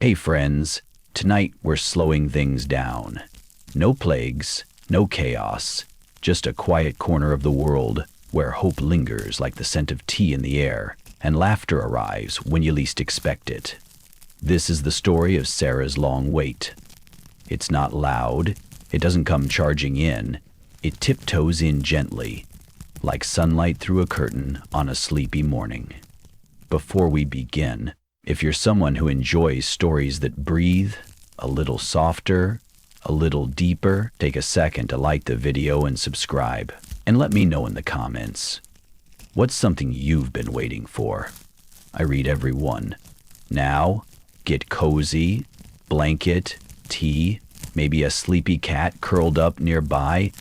Hey friends, tonight we're slowing things down. No plagues, no chaos, just a quiet corner of the world where hope lingers like the scent of tea in the air, and laughter arrives when you least expect it. This is the story of Sarah's long wait. It's not loud, it doesn't come charging in, it tiptoes in gently, like sunlight through a curtain on a sleepy morning. Before we begin, if you're someone who enjoys stories that breathe, a little softer, a little deeper, take a second to like the video and subscribe. And let me know in the comments, what's something you've been waiting for? I read every one. Now, get cozy, blanket, tea, maybe a sleepy cat curled up nearby,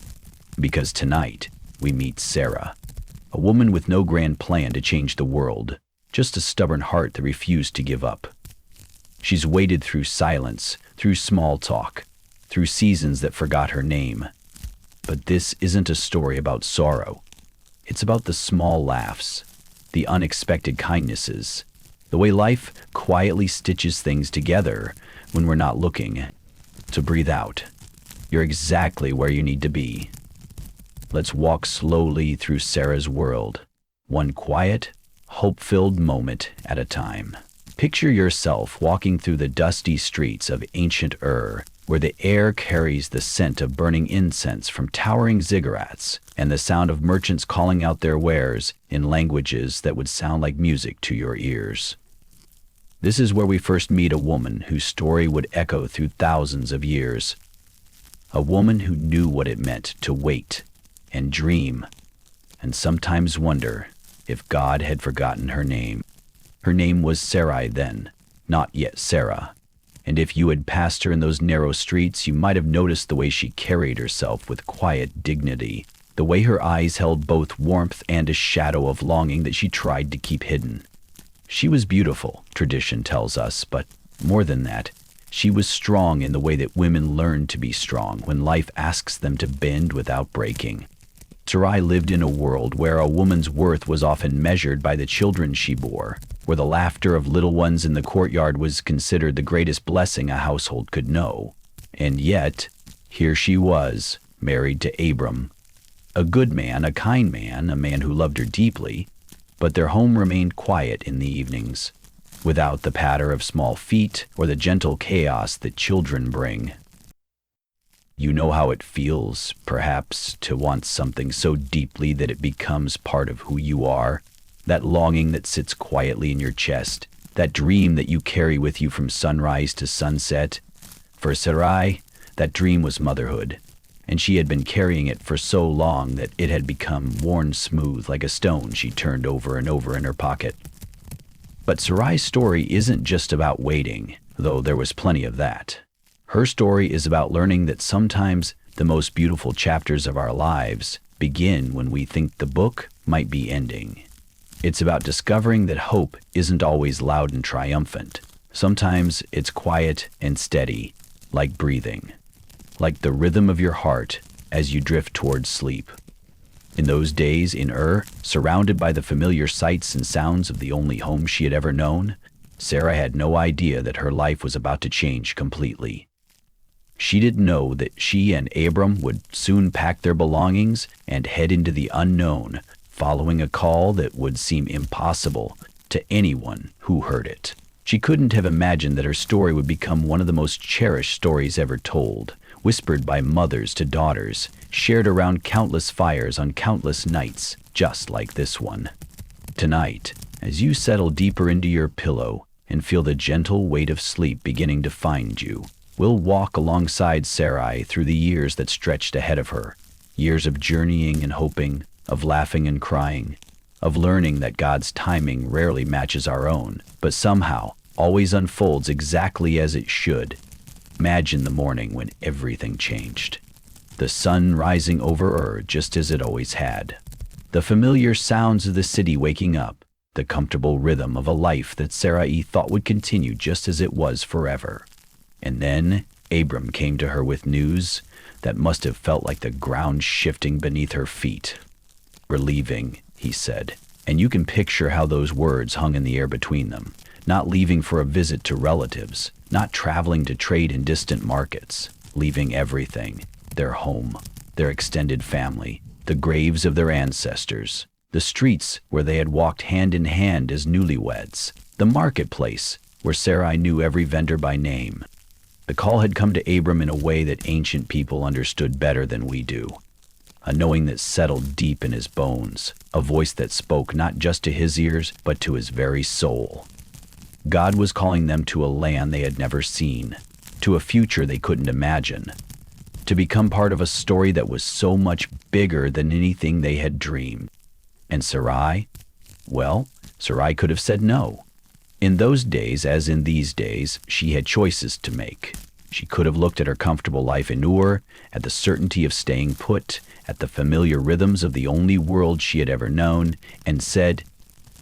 because tonight we meet Sarah, a woman with no grand plan to change the world, just a stubborn heart that refused to give up. She's waded through silence, through small talk, through seasons that forgot her name. But this isn't a story about sorrow. It's about the small laughs, the unexpected kindnesses, the way life quietly stitches things together when we're not looking. So breathe out. You're exactly where you need to be. Let's walk slowly through Sarah's world, one quiet, hope-filled moment at a time. Picture yourself walking through the dusty streets of ancient Ur, where the air carries the scent of burning incense from towering ziggurats and the sound of merchants calling out their wares in languages that would sound like music to your ears. This is where we first meet a woman whose story would echo through thousands of years. A woman who knew what it meant to wait and dream, and sometimes wonder if God had forgotten her name. Her name was Sarai then, not yet Sarah. And if you had passed her in those narrow streets, you might have noticed the way she carried herself with quiet dignity, the way her eyes held both warmth and a shadow of longing that she tried to keep hidden. She was beautiful, tradition tells us, but more than that, she was strong in the way that women learn to be strong when life asks them to bend without breaking. Sarai lived in a world where a woman's worth was often measured by the children she bore, where the laughter of little ones in the courtyard was considered the greatest blessing a household could know. And yet, here she was, married to Abram. A good man, a kind man, a man who loved her deeply, but their home remained quiet in the evenings, without the patter of small feet or the gentle chaos that children bring. You know how it feels, perhaps, to want something so deeply that it becomes part of who you are, that longing that sits quietly in your chest, that dream that you carry with you from sunrise to sunset. For Sarai, that dream was motherhood, and she had been carrying it for so long that it had become worn smooth like a stone she turned over and over in her pocket. But Sarai's story isn't just about waiting, though there was plenty of that. Her story is about learning that sometimes the most beautiful chapters of our lives begin when we think the book might be ending. It's about discovering that hope isn't always loud and triumphant. Sometimes it's quiet and steady, like breathing, like the rhythm of your heart as you drift towards sleep. In those days in Ur, surrounded by the familiar sights and sounds of the only home she had ever known, Sarah had no idea that her life was about to change completely. She didn't know that she and Abram would soon pack their belongings and head into the unknown, following a call that would seem impossible to anyone who heard it. She couldn't have imagined that her story would become one of the most cherished stories ever told, whispered by mothers to daughters, shared around countless fires on countless nights, just like this one. Tonight, as you settle deeper into your pillow and feel the gentle weight of sleep beginning to find you, we'll walk alongside Sarai through the years that stretched ahead of her, years of journeying and hoping, of laughing and crying, of learning that God's timing rarely matches our own, but somehow always unfolds exactly as it should. Imagine the morning when everything changed. The sun rising over Ur just as it always had. The familiar sounds of the city waking up, the comfortable rhythm of a life that Sarai thought would continue just as it was forever. And then Abram came to her with news that must have felt like the ground shifting beneath her feet. "We're leaving," he said, and you can picture how those words hung in the air between them. not leaving for a visit to relatives, not traveling to trade in distant markets, leaving everything, their home, their extended family, the graves of their ancestors, the streets where they had walked hand in hand as newlyweds, the marketplace where Sarai knew every vendor by name. The call had come to Abram in a way that ancient people understood better than we do. A knowing that settled deep in his bones, a voice that spoke not just to his ears, but to his very soul. God was calling them to a land they had never seen, to a future they couldn't imagine, to become part of a story that was so much bigger than anything they had dreamed. And Sarai? Well, Sarai could have said no. In those days, as in these days, she had choices to make. She could have looked at her comfortable life in Ur, at the certainty of staying put, at the familiar rhythms of the only world she had ever known, and said,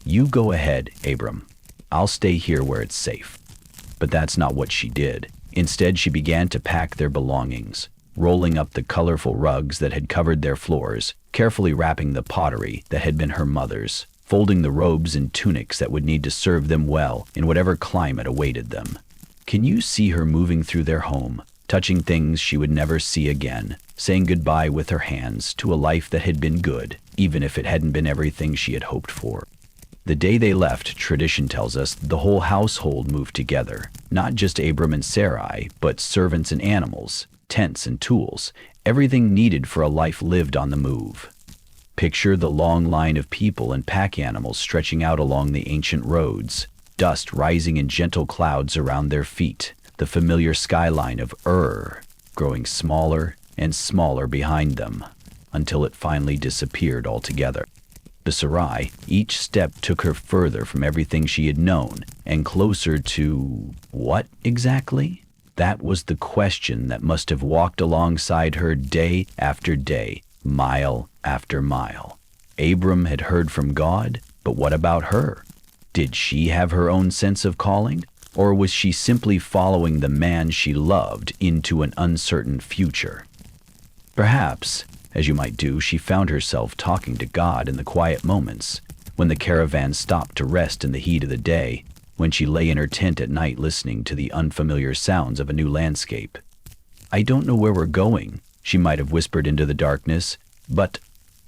"You go ahead, Abram. I'll stay here where it's safe." But that's not what she did. Instead, she began to pack their belongings, rolling up the colorful rugs that had covered their floors, carefully wrapping the pottery that had been her mother's, folding the robes and tunics that would need to serve them well in whatever climate awaited them. Can you see her moving through their home, touching things she would never see again, saying goodbye with her hands to a life that had been good, even if it hadn't been everything she had hoped for? The day they left, tradition tells us, the whole household moved together, not just Abram and Sarai, but servants and animals, tents and tools, everything needed for a life lived on the move. Picture the long line of people and pack animals stretching out along the ancient roads, dust rising in gentle clouds around their feet, the familiar skyline of Ur growing smaller and smaller behind them, until it finally disappeared altogether. The Sarai, each step took her further from everything she had known, and closer to what exactly? That was the question that must have walked alongside her day after day, mile after mile. Abram had heard from God, but what about her? Did she have her own sense of calling, or was she simply following the man she loved into an uncertain future? Perhaps, as you might do, she found herself talking to God in the quiet moments, when the caravan stopped to rest in the heat of the day, when she lay in her tent at night listening to the unfamiliar sounds of a new landscape. "I don't know where we're going," she might have whispered into the darkness, "but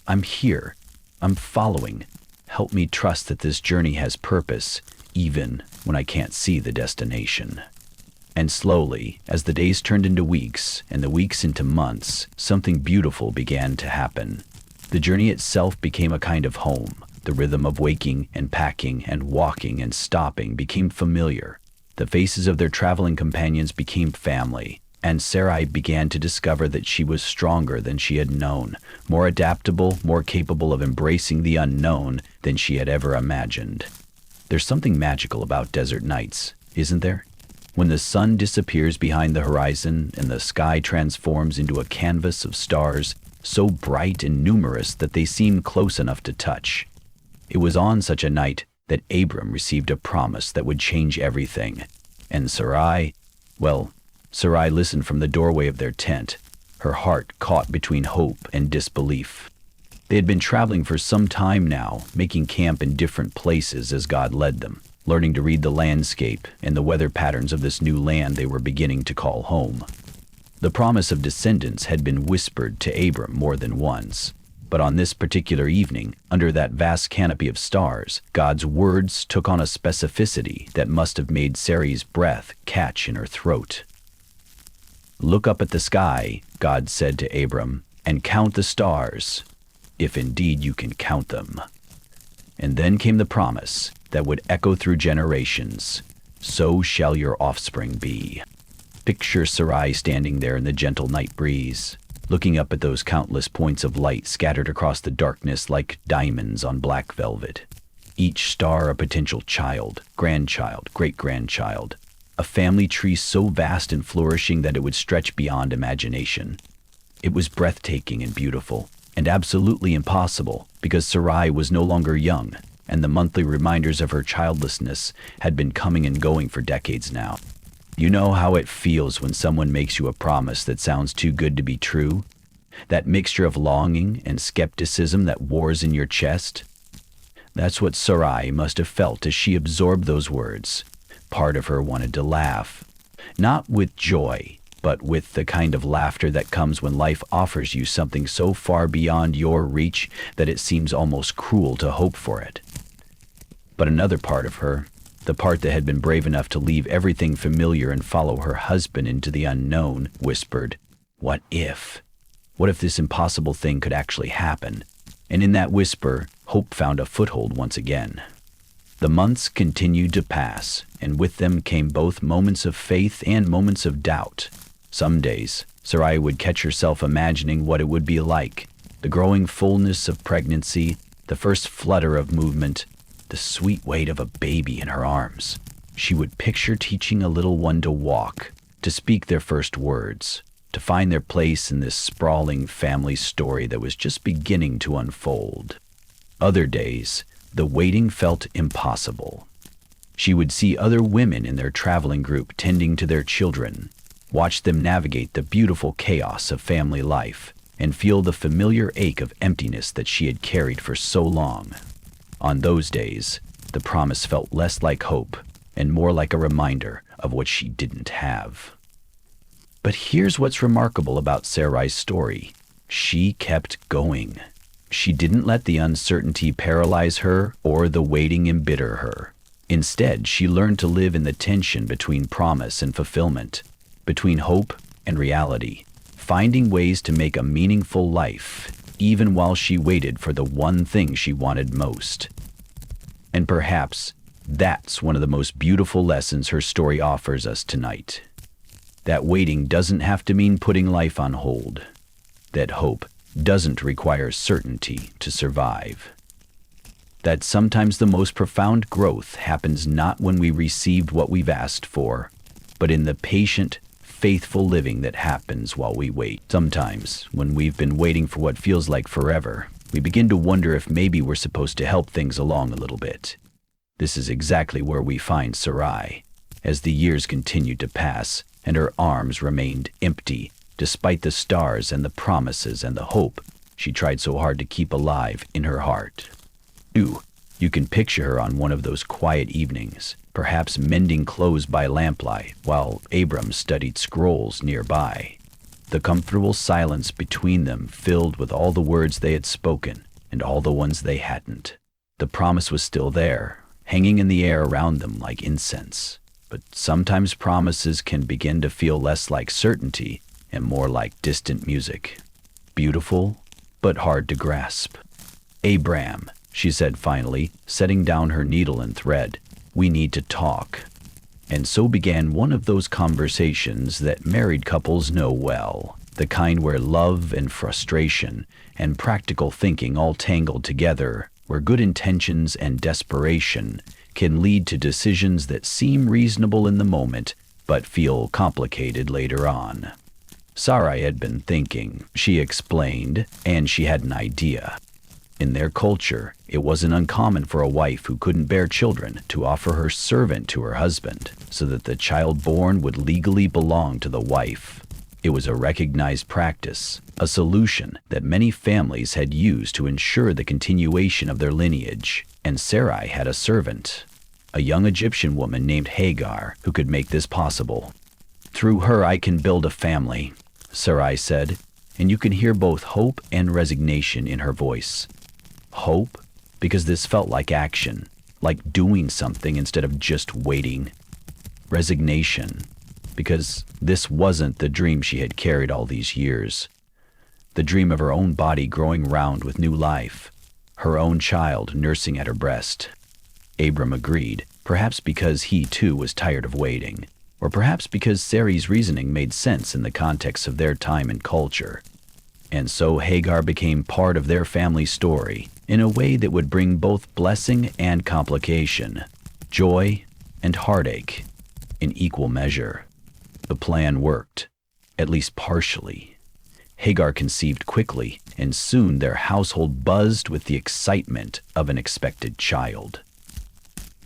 I'm here. I'm following. Help me trust that this journey has purpose, even when I can't see the destination." And slowly, as the days turned into weeks and the weeks into months, something beautiful began to happen. The journey itself became a kind of home. The rhythm of waking and packing and walking and stopping became familiar. The faces of their traveling companions became family, and Sarai began to discover that she was stronger than she had known, more adaptable, more capable of embracing the unknown than she had ever imagined. There's something magical about desert nights, isn't there? When the sun disappears behind the horizon and the sky transforms into a canvas of stars so bright and numerous that they seem close enough to touch. It was on such a night that Abram received a promise that would change everything. And Sarai, well, Sarai listened from the doorway of their tent, her heart caught between hope and disbelief. They had been traveling for some time now, making camp in different places as God led them, learning to read the landscape and the weather patterns of this new land they were beginning to call home. The promise of descendants had been whispered to Abram more than once. But on this particular evening, under that vast canopy of stars, God's words took on a specificity that must have made Sarai's breath catch in her throat. "Look up at the sky," God said to Abram, "and count the stars, if indeed you can count them." And then came the promise that would echo through generations, "So shall your offspring be." Picture Sarai standing there in the gentle night breeze, looking up at those countless points of light scattered across the darkness like diamonds on black velvet. Each star a potential child, grandchild, great-grandchild, a family tree so vast and flourishing that it would stretch beyond imagination. It was breathtaking and beautiful, and absolutely impossible, because Sarai was no longer young, and the monthly reminders of her childlessness had been coming and going for decades now. You know how it feels when someone makes you a promise that sounds too good to be true? That mixture of longing and skepticism that wars in your chest? That's what Sarai must have felt as she absorbed those words, Part of her wanted to laugh, not with joy, but with the kind of laughter that comes when life offers you something so far beyond your reach that it seems almost cruel to hope for it. But another part of her, the part that had been brave enough to leave everything familiar and follow her husband into the unknown, whispered, "What if? What if this impossible thing could actually happen?" And in that whisper, hope found a foothold once again. The months continued to pass, and with them came both moments of faith and moments of doubt. Some days, Sarai would catch herself imagining what it would be like, the growing fullness of pregnancy, the first flutter of movement, the sweet weight of a baby in her arms. She would picture teaching a little one to walk, to speak their first words, to find their place in this sprawling family story that was just beginning to unfold. Other days, the waiting felt impossible. She would see other women in their traveling group tending to their children, watch them navigate the beautiful chaos of family life, and feel the familiar ache of emptiness that she had carried for so long. On those days, the promise felt less like hope and more like a reminder of what she didn't have. But here's what's remarkable about Sarai's story. She kept going. She didn't let the uncertainty paralyze her or the waiting embitter her. Instead, she learned to live in the tension between promise and fulfillment, between hope and reality, finding ways to make a meaningful life, even while she waited for the one thing she wanted most. And perhaps that's one of the most beautiful lessons her story offers us tonight. That waiting doesn't have to mean putting life on hold. That hope doesn't require certainty to survive. That sometimes the most profound growth happens not when we received what we've asked for, but in the patient, faithful living that happens while we wait. Sometimes, when we've been waiting for what feels like forever, we begin to wonder if maybe we're supposed to help things along a little bit. This is exactly where we find Sarai, as the years continued to pass and her arms remained empty, despite the stars and the promises and the hope she tried so hard to keep alive in her heart. You can picture her on one of those quiet evenings, perhaps mending clothes by lamplight while Abram studied scrolls nearby. The comfortable silence between them filled with all the words they had spoken and all the ones they hadn't. The promise was still there, hanging in the air around them like incense. But sometimes promises can begin to feel less like certainty and more like distant music. Beautiful, but hard to grasp. "Abram," she said finally, setting down her needle and thread, "we need to talk." And so began one of those conversations that married couples know well, the kind where love and frustration and practical thinking all tangled together, where good intentions and desperation can lead to decisions that seem reasonable in the moment but feel complicated later on. Sarai had been thinking, she explained, and she had an idea. In their culture, it wasn't uncommon for a wife who couldn't bear children to offer her servant to her husband so that the child born would legally belong to the wife. It was a recognized practice, a solution that many families had used to ensure the continuation of their lineage, and Sarai had a servant, a young Egyptian woman named Hagar, who could make this possible. "Through her I can build a family," Sarai said, and you can hear both hope and resignation in her voice. Hope, because this felt like action, like doing something instead of just waiting. Resignation, because this wasn't the dream she had carried all these years. The dream of her own body growing round with new life, her own child nursing at her breast. Abram agreed, perhaps because he too was tired of waiting, or perhaps because Sarai's reasoning made sense in the context of their time and culture. And so Hagar became part of their family story in a way that would bring both blessing and complication, joy and heartache, in equal measure. The plan worked, at least partially. Hagar conceived quickly, and soon their household buzzed with the excitement of an expected child.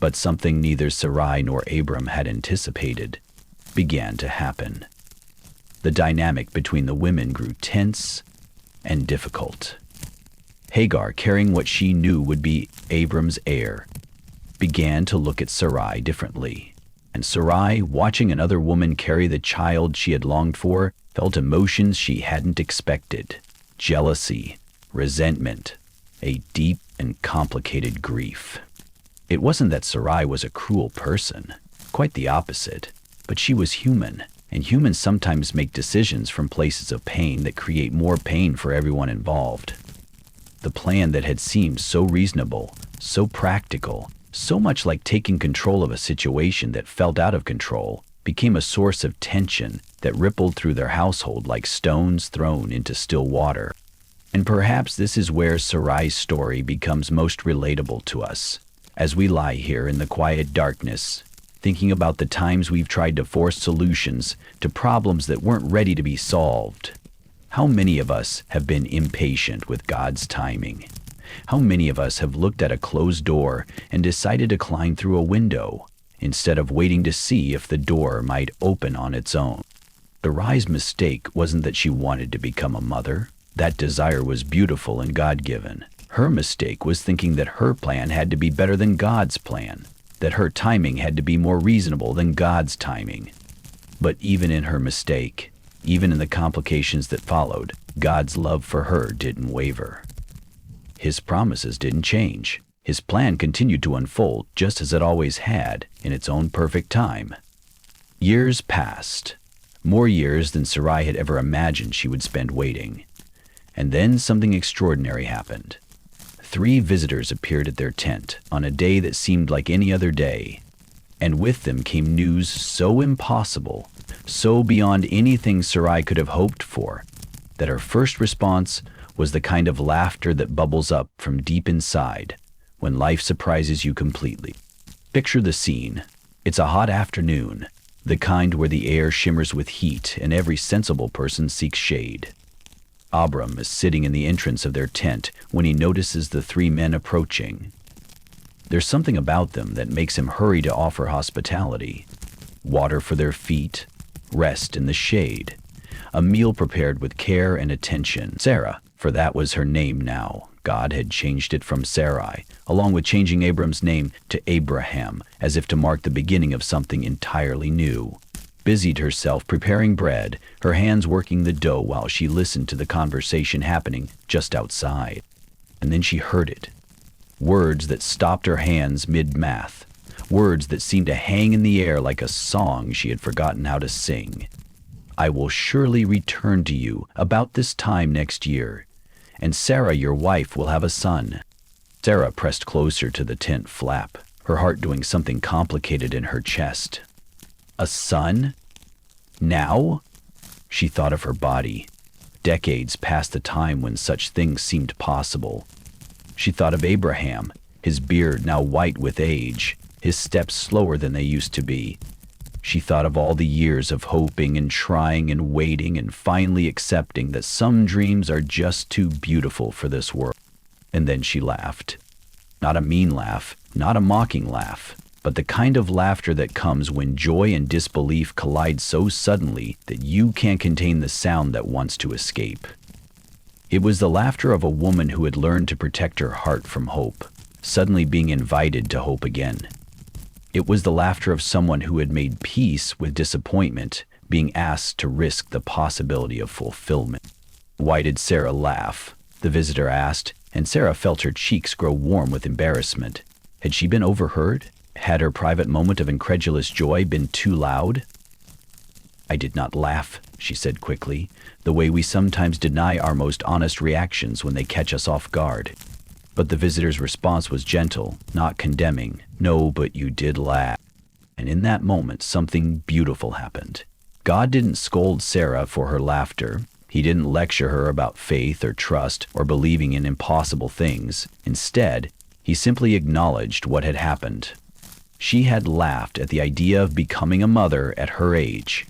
But something neither Sarai nor Abram had anticipated began to happen. The dynamic between the women grew tense and difficult. Hagar, carrying what she knew would be Abram's heir, began to look at Sarai differently. And Sarai, watching another woman carry the child she had longed for, felt emotions she hadn't expected: jealousy, resentment, a deep and complicated grief. It wasn't that Sarai was a cruel person, quite the opposite, but she was human, and humans sometimes make decisions from places of pain that create more pain for everyone involved. The plan that had seemed so reasonable, so practical, so much like taking control of a situation that felt out of control, became a source of tension that rippled through their household like stones thrown into still water. And perhaps this is where Sarai's story becomes most relatable to us, as we lie here in the quiet darkness, thinking about the times we've tried to force solutions to problems that weren't ready to be solved. How many of us have been impatient with God's timing? How many of us have looked at a closed door and decided to climb through a window, instead of waiting to see if the door might open on its own? Sarai's mistake wasn't that she wanted to become a mother. That desire was beautiful and God-given. Her mistake was thinking that her plan had to be better than God's plan, that her timing had to be more reasonable than God's timing. But even in her mistake, even in the complications that followed, God's love for her didn't waver. His promises didn't change. His plan continued to unfold just as it always had, in its own perfect time. Years passed, more years than Sarai had ever imagined she would spend waiting. And then something extraordinary happened. 3 visitors appeared at their tent on a day that seemed like any other day, and with them came news so impossible, so beyond anything Sarai could have hoped for, that her first response was the kind of laughter that bubbles up from deep inside when life surprises you completely. Picture the scene. It's a hot afternoon, the kind where the air shimmers with heat and every sensible person seeks shade. Abram is sitting in the entrance of their tent when he notices the 3 men approaching. There's something about them that makes him hurry to offer hospitality: water for their feet, rest in the shade, a meal prepared with care and attention. Sarah, for that was her name now. God had changed it from Sarai, along with changing Abram's name to Abraham, as if to mark the beginning of something entirely new. Busied herself preparing bread, her hands working the dough while she listened to the conversation happening just outside. And then she heard it. Words that stopped her hands mid-math. Words that seemed to hang in the air like a song she had forgotten how to sing. "I will surely return to you about this time next year, and Sarah, your wife, will have a son." Sarah pressed closer to the tent flap, her heart doing something complicated in her chest. A son? Now? She thought of her body, decades past the time when such things seemed possible. She thought of Abraham, his beard now white with age, his steps slower than they used to be. She thought of all the years of hoping and trying and waiting and finally accepting that some dreams are just too beautiful for this world. And then she laughed. Not a mean laugh, not a mocking laugh, but the kind of laughter that comes when joy and disbelief collide so suddenly that you can't contain the sound that wants to escape. It was the laughter of a woman who had learned to protect her heart from hope, suddenly being invited to hope again. It was the laughter of someone who had made peace with disappointment, being asked to risk the possibility of fulfillment. "Why did Sarah laugh?" the visitor asked, and Sarah felt her cheeks grow warm with embarrassment. Had she been overheard? Had her private moment of incredulous joy been too loud? "I did not laugh," she said quickly, the way we sometimes deny our most honest reactions when they catch us off guard. But the visitor's response was gentle, not condemning. "No, but you did laugh." And in that moment, something beautiful happened. God didn't scold Sarah for her laughter. He didn't lecture her about faith or trust or believing in impossible things. Instead, he simply acknowledged what had happened. She had laughed at the idea of becoming a mother at her age.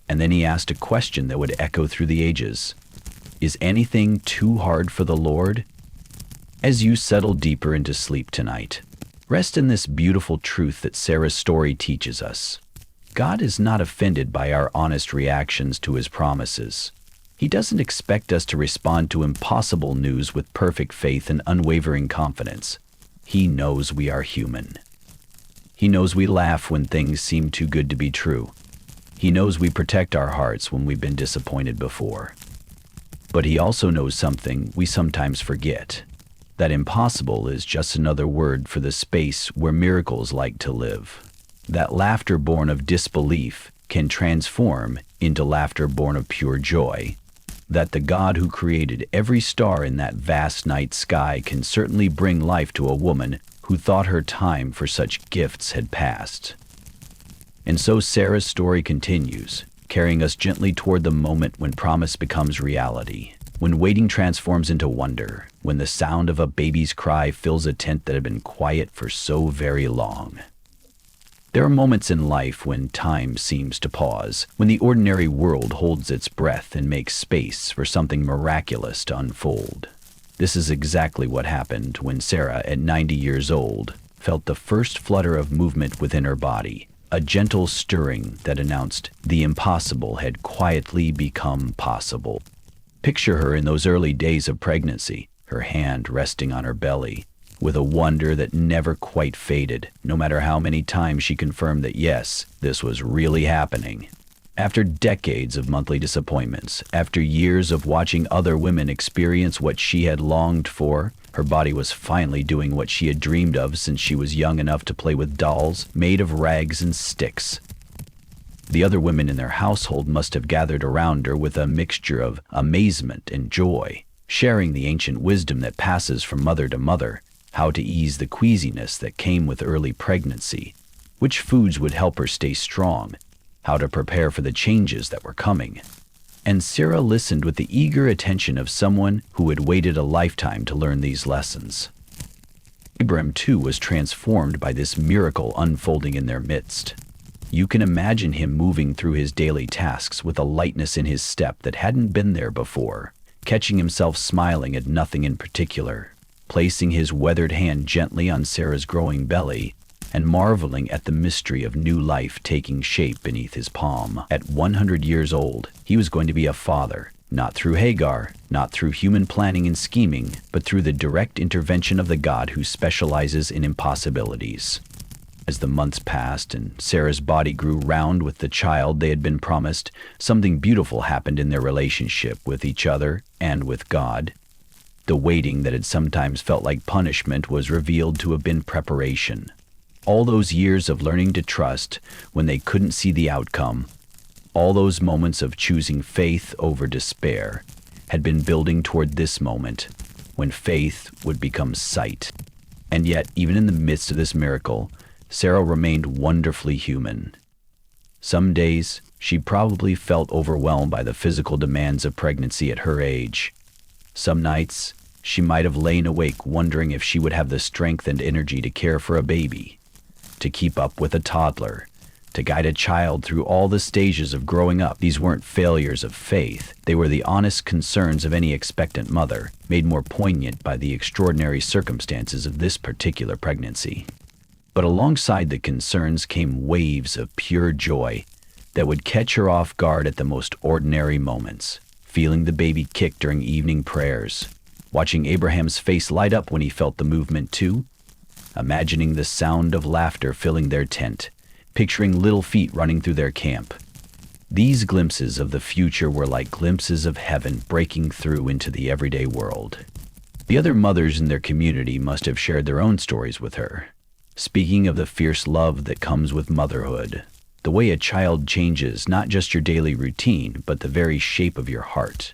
And then he asked a question that would echo through the ages. Is anything too hard for the Lord? As you settle deeper into sleep tonight, rest in this beautiful truth that Sarah's story teaches us. God is not offended by our honest reactions to his promises. He doesn't expect us to respond to impossible news with perfect faith and unwavering confidence. He knows we are human. He knows we laugh when things seem too good to be true. He knows we protect our hearts when we've been disappointed before. But he also knows something we sometimes forget. That impossible is just another word for the space where miracles like to live. That laughter born of disbelief can transform into laughter born of pure joy. That the God who created every star in that vast night sky can certainly bring life to a woman who thought her time for such gifts had passed. And so Sarah's story continues, carrying us gently toward the moment when promise becomes reality, when waiting transforms into wonder, when the sound of a baby's cry fills a tent that had been quiet for so very long. There are moments in life when time seems to pause, when the ordinary world holds its breath and makes space for something miraculous to unfold. This is exactly what happened when Sarah, at 90 years old, felt the first flutter of movement within her body, a gentle stirring that announced the impossible had quietly become possible. Picture her in those early days of pregnancy, her hand resting on her belly, with a wonder that never quite faded, no matter how many times she confirmed that yes, this was really happening. After decades of monthly disappointments, after years of watching other women experience what she had longed for, her body was finally doing what she had dreamed of since she was young enough to play with dolls made of rags and sticks. The other women in their household must have gathered around her with a mixture of amazement and joy, sharing the ancient wisdom that passes from mother to mother, how to ease the queasiness that came with early pregnancy, which foods would help her stay strong, how to prepare for the changes that were coming. And Sarah listened with the eager attention of someone who had waited a lifetime to learn these lessons. Abraham, too, was transformed by this miracle unfolding in their midst. You can imagine him moving through his daily tasks with a lightness in his step that hadn't been there before, catching himself smiling at nothing in particular, placing his weathered hand gently on Sarah's growing belly, and marveling at the mystery of new life taking shape beneath his palm. At 100 years old, he was going to be a father, not through Hagar, not through human planning and scheming, but through the direct intervention of the God who specializes in impossibilities. As the months passed and Sarah's body grew round with the child they had been promised, something beautiful happened in their relationship with each other and with God. The waiting that had sometimes felt like punishment was revealed to have been preparation. All those years of learning to trust when they couldn't see the outcome, all those moments of choosing faith over despair, had been building toward this moment when faith would become sight. And yet, even in the midst of this miracle, Sarah remained wonderfully human. Some days, she probably felt overwhelmed by the physical demands of pregnancy at her age. Some nights, she might have lain awake wondering if she would have the strength and energy to care for a baby, to keep up with a toddler, to guide a child through all the stages of growing up. These weren't failures of faith. They were the honest concerns of any expectant mother, made more poignant by the extraordinary circumstances of this particular pregnancy. But alongside the concerns came waves of pure joy that would catch her off guard at the most ordinary moments, feeling the baby kick during evening prayers, watching Abraham's face light up when he felt the movement too, imagining the sound of laughter filling their tent, picturing little feet running through their camp. These glimpses of the future were like glimpses of heaven breaking through into the everyday world. The other mothers in their community must have shared their own stories with her, speaking of the fierce love that comes with motherhood, the way a child changes not just your daily routine, but the very shape of your heart.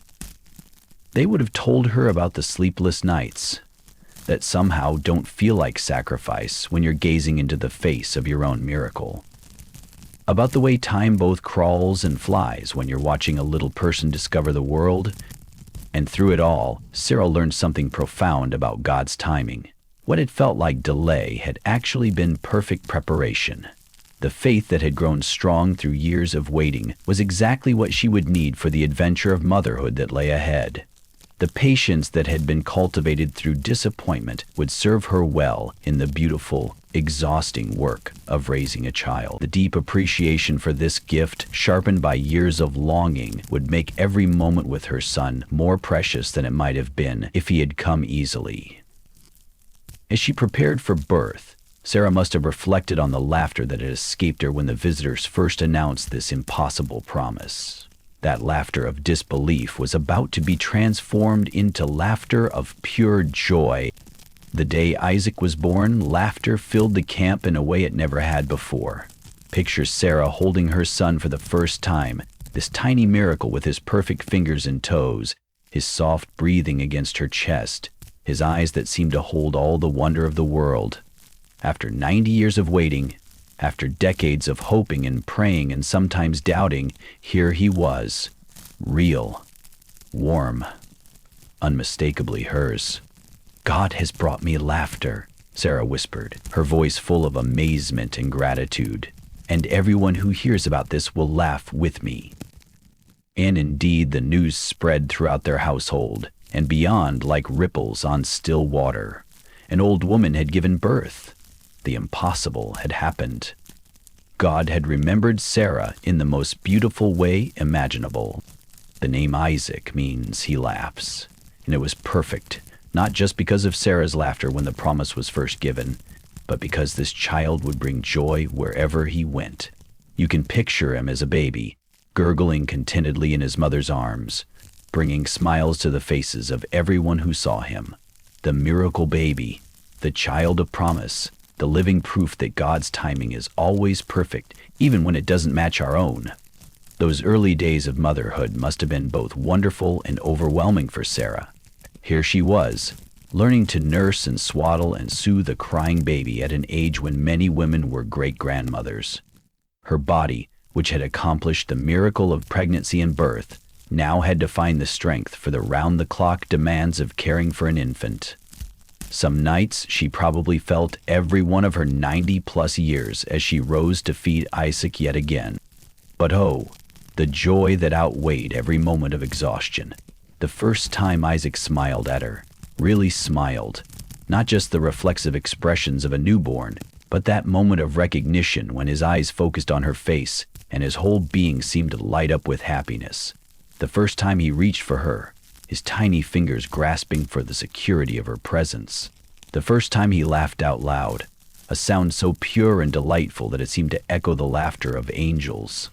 They would have told her about the sleepless nights that somehow don't feel like sacrifice when you're gazing into the face of your own miracle. About the way time both crawls and flies when you're watching a little person discover the world. And through it all, Sarah learned something profound about God's timing. What had felt like delay had actually been perfect preparation. The faith that had grown strong through years of waiting was exactly what she would need for the adventure of motherhood that lay ahead. The patience that had been cultivated through disappointment would serve her well in the beautiful, exhausting work of raising a child. The deep appreciation for this gift, sharpened by years of longing, would make every moment with her son more precious than it might have been if he had come easily. As she prepared for birth, Sarah must have reflected on the laughter that had escaped her when the visitors first announced this impossible promise. That laughter of disbelief was about to be transformed into laughter of pure joy. The day Isaac was born, laughter filled the camp in a way it never had before. Picture Sarah holding her son for the first time, this tiny miracle with his perfect fingers and toes, his soft breathing against her chest, his eyes that seemed to hold all the wonder of the world. After 90 years of waiting, after decades of hoping and praying and sometimes doubting, here he was, real, warm, unmistakably hers. "God has brought me laughter," Sarah whispered, her voice full of amazement and gratitude. "And everyone who hears about this will laugh with me." And indeed, the news spread throughout their household and beyond like ripples on still water. An old woman had given birth. The impossible had happened. God had remembered Sarah in the most beautiful way imaginable. The name Isaac means he laughs, and it was perfect, not just because of Sarah's laughter when the promise was first given, but because this child would bring joy wherever he went. You can picture him as a baby, gurgling contentedly in his mother's arms, bringing smiles to the faces of everyone who saw him. The miracle baby, the child of promise, the living proof that God's timing is always perfect, even when it doesn't match our own. Those early days of motherhood must have been both wonderful and overwhelming for Sarah. Here she was, learning to nurse and swaddle and soothe a crying baby at an age when many women were great-grandmothers. Her body, which had accomplished the miracle of pregnancy and birth, now had to find the strength for the round-the-clock demands of caring for an infant. Some nights she probably felt every one of her 90-plus years as she rose to feed Isaac yet again. But oh, the joy that outweighed every moment of exhaustion. The first time Isaac smiled at her, really smiled, not just the reflexive expressions of a newborn, but that moment of recognition when his eyes focused on her face and his whole being seemed to light up with happiness. The first time he reached for her, his tiny fingers grasping for the security of her presence. The first time he laughed out loud, a sound so pure and delightful that it seemed to echo the laughter of angels.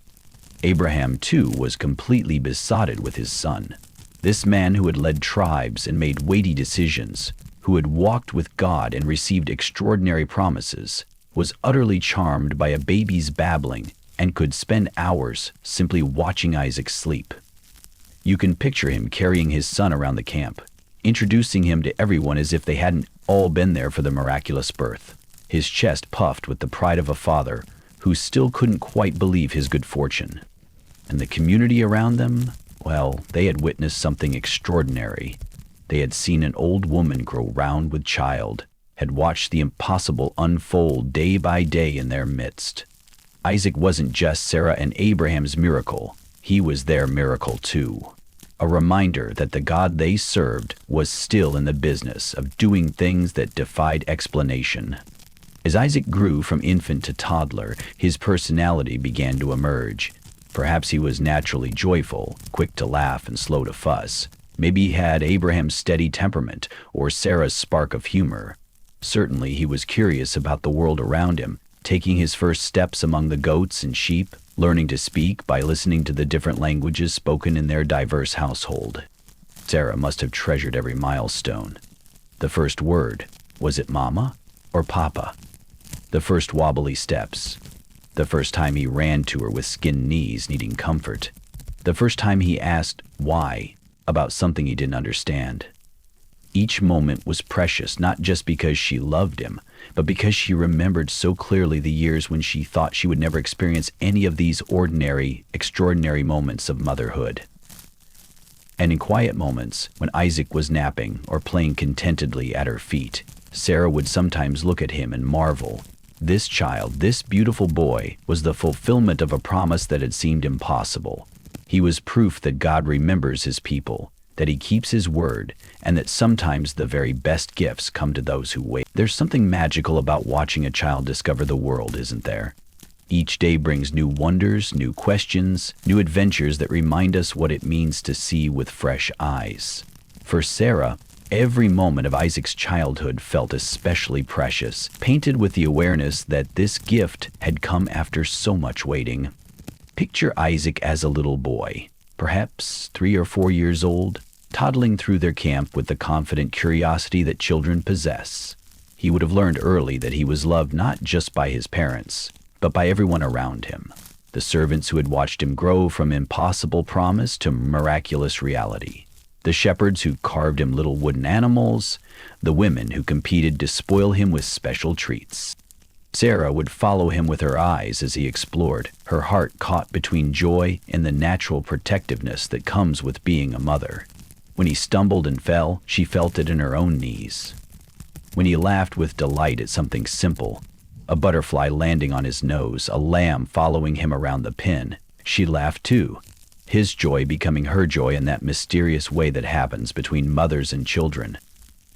Abraham, too, was completely besotted with his son. This man who had led tribes and made weighty decisions, who had walked with God and received extraordinary promises, was utterly charmed by a baby's babbling and could spend hours simply watching Isaac sleep. You can picture him carrying his son around the camp, introducing him to everyone as if they hadn't all been there for the miraculous birth, his chest puffed with the pride of a father who still couldn't quite believe his good fortune. And the community around them, well, they had witnessed something extraordinary. They had seen an old woman grow round with child, had watched the impossible unfold day by day in their midst. Isaac wasn't just Sarah and Abraham's miracle. He was their miracle too. A reminder that the God they served was still in the business of doing things that defied explanation. As Isaac grew from infant to toddler, his personality began to emerge. Perhaps he was naturally joyful, quick to laugh and slow to fuss. Maybe he had Abraham's steady temperament or Sarah's spark of humor. Certainly he was curious about the world around him, taking his first steps among the goats and sheep, learning to speak by listening to the different languages spoken in their diverse household. Sarah must have treasured every milestone. The first word, was it mama or papa? The first wobbly steps. The first time he ran to her with skinned knees needing comfort. The first time he asked why about something he didn't understand. Each moment was precious, not just because she loved him, but because she remembered so clearly the years when she thought she would never experience any of these ordinary, extraordinary moments of motherhood. And in quiet moments, when Isaac was napping or playing contentedly at her feet, Sarah would sometimes look at him and marvel. This child, this beautiful boy, was the fulfillment of a promise that had seemed impossible. He was proof that God remembers his people, that he keeps his word, and that sometimes the very best gifts come to those who wait. There's something magical about watching a child discover the world, isn't there? Each day brings new wonders, new questions, new adventures that remind us what it means to see with fresh eyes. For Sarah, Every moment of Isaac's childhood felt especially precious, painted with the awareness that this gift had come after so much waiting. Picture Isaac as a little boy, perhaps 3 or 4 years old, toddling through their camp with the confident curiosity that children possess. He would have learned early that he was loved not just by his parents, but by everyone around him. The servants who had watched him grow from impossible promise to miraculous reality. The shepherds who carved him little wooden animals, the women who competed to spoil him with special treats. Sarah would follow him with her eyes as he explored, her heart caught between joy and the natural protectiveness that comes with being a mother. When he stumbled and fell, she felt it in her own knees. When he laughed with delight at something simple, a butterfly landing on his nose, a lamb following him around the pen, she laughed too, his joy becoming her joy in that mysterious way that happens between mothers and children.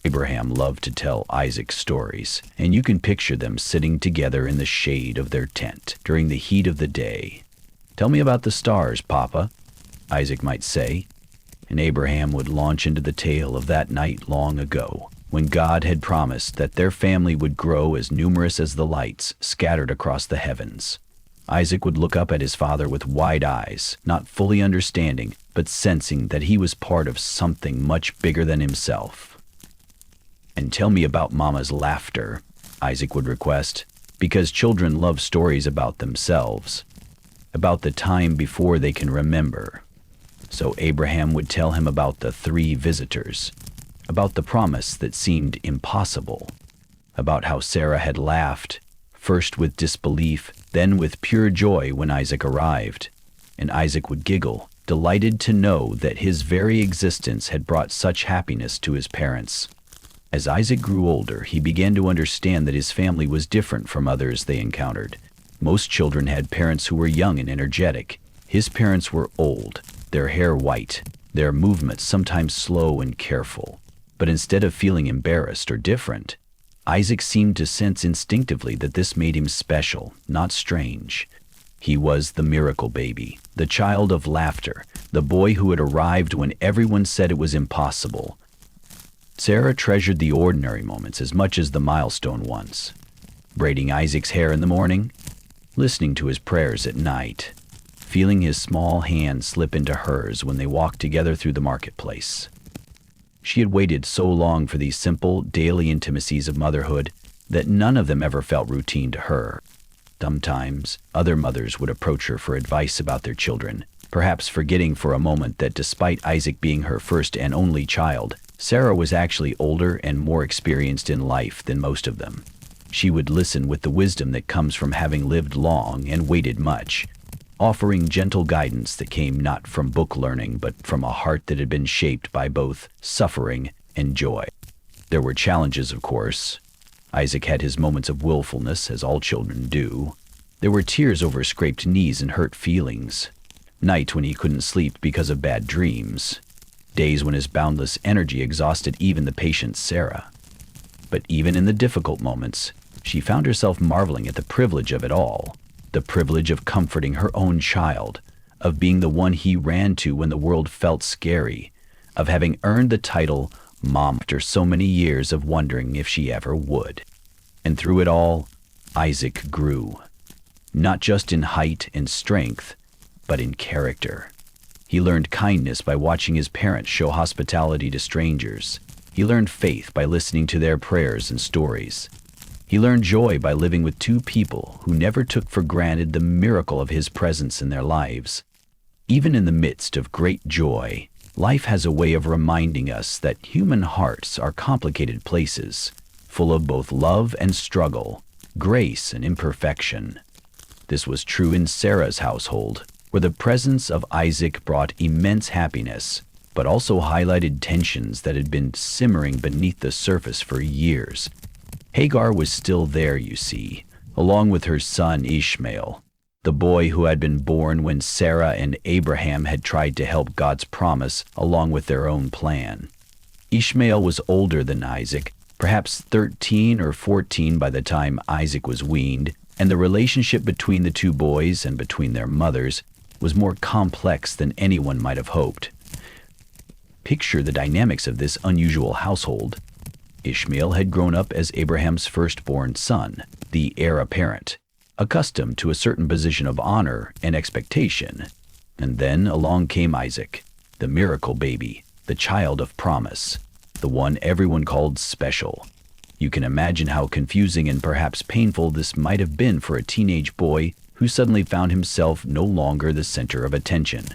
Abraham loved to tell Isaac stories, and you can picture them sitting together in the shade of their tent during the heat of the day. "Tell me about the stars, Papa," Isaac might say, and Abraham would launch into the tale of that night long ago, when God had promised that their family would grow as numerous as the lights scattered across the heavens. Isaac would look up at his father with wide eyes, not fully understanding, but sensing that he was part of something much bigger than himself. "And tell me about Mama's laughter," Isaac would request, because children love stories about themselves, about the time before they can remember. So Abraham would tell him about the 3 visitors, about the promise that seemed impossible, about how Sarah had laughed, first with disbelief, then with pure joy when Isaac arrived. And Isaac would giggle, delighted to know that his very existence had brought such happiness to his parents. As Isaac grew older, he began to understand that his family was different from others they encountered. Most children had parents who were young and energetic. His parents were old, their hair white, their movements sometimes slow and careful. But instead of feeling embarrassed or different, Isaac seemed to sense instinctively that this made him special, not strange. He was the miracle baby, the child of laughter, the boy who had arrived when everyone said it was impossible. Sarah treasured the ordinary moments as much as the milestone ones. Braiding Isaac's hair in the morning, listening to his prayers at night, feeling his small hand slip into hers when they walked together through the marketplace. She had waited so long for these simple, daily intimacies of motherhood that none of them ever felt routine to her. Sometimes, other mothers would approach her for advice about their children, perhaps forgetting for a moment that despite Isaac being her first and only child, Sarah was actually older and more experienced in life than most of them. She would listen with the wisdom that comes from having lived long and waited much, offering gentle guidance that came not from book learning but from a heart that had been shaped by both suffering and joy. There were challenges, of course. Isaac had his moments of willfulness, as all children do. There were tears over scraped knees and hurt feelings, nights when he couldn't sleep because of bad dreams, days when his boundless energy exhausted even the patient Sarah. But even in the difficult moments, she found herself marveling at the privilege of it all. The privilege of comforting her own child, of being the one he ran to when the world felt scary, of having earned the title Mom after so many years of wondering if she ever would. And through it all, Isaac grew, not just in height and strength, but in character. He learned kindness by watching his parents show hospitality to strangers. He learned faith by listening to their prayers and stories. He learned joy by living with 2 people who never took for granted the miracle of his presence in their lives. Even in the midst of great joy, life has a way of reminding us that human hearts are complicated places, full of both love and struggle, grace and imperfection. This was true in Sarah's household, where the presence of Isaac brought immense happiness, but also highlighted tensions that had been simmering beneath the surface for years. Hagar was still there, you see, along with her son Ishmael, the boy who had been born when Sarah and Abraham had tried to help God's promise along with their own plan. Ishmael was older than Isaac, perhaps 13 or 14 by the time Isaac was weaned, and the relationship between the 2 boys and between their mothers was more complex than anyone might have hoped. Picture the dynamics of this unusual household. Ishmael had grown up as Abraham's firstborn son, the heir apparent, accustomed to a certain position of honor and expectation. And then along came Isaac, the miracle baby, the child of promise, the one everyone called special. You can imagine how confusing and perhaps painful this might have been for a teenage boy who suddenly found himself no longer the center of attention.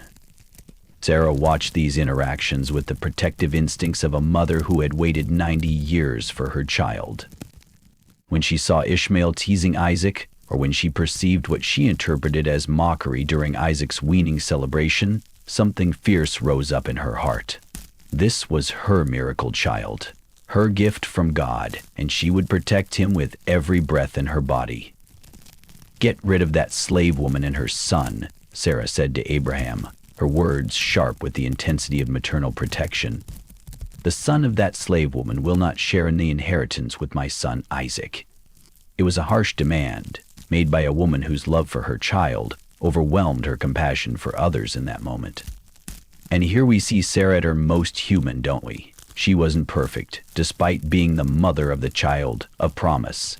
Sarah watched these interactions with the protective instincts of a mother who had waited 90 years for her child. When she saw Ishmael teasing Isaac, or when she perceived what she interpreted as mockery during Isaac's weaning celebration, something fierce rose up in her heart. This was her miracle child, her gift from God, and she would protect him with every breath in her body. "Get rid of that slave woman and her son," Sarah said to Abraham, her words sharp with the intensity of maternal protection. "The son of that slave woman will not share in the inheritance with my son Isaac." It was a harsh demand, made by a woman whose love for her child overwhelmed her compassion for others in that moment. And here we see Sarah at her most human, don't we? She wasn't perfect, despite being the mother of the child of promise.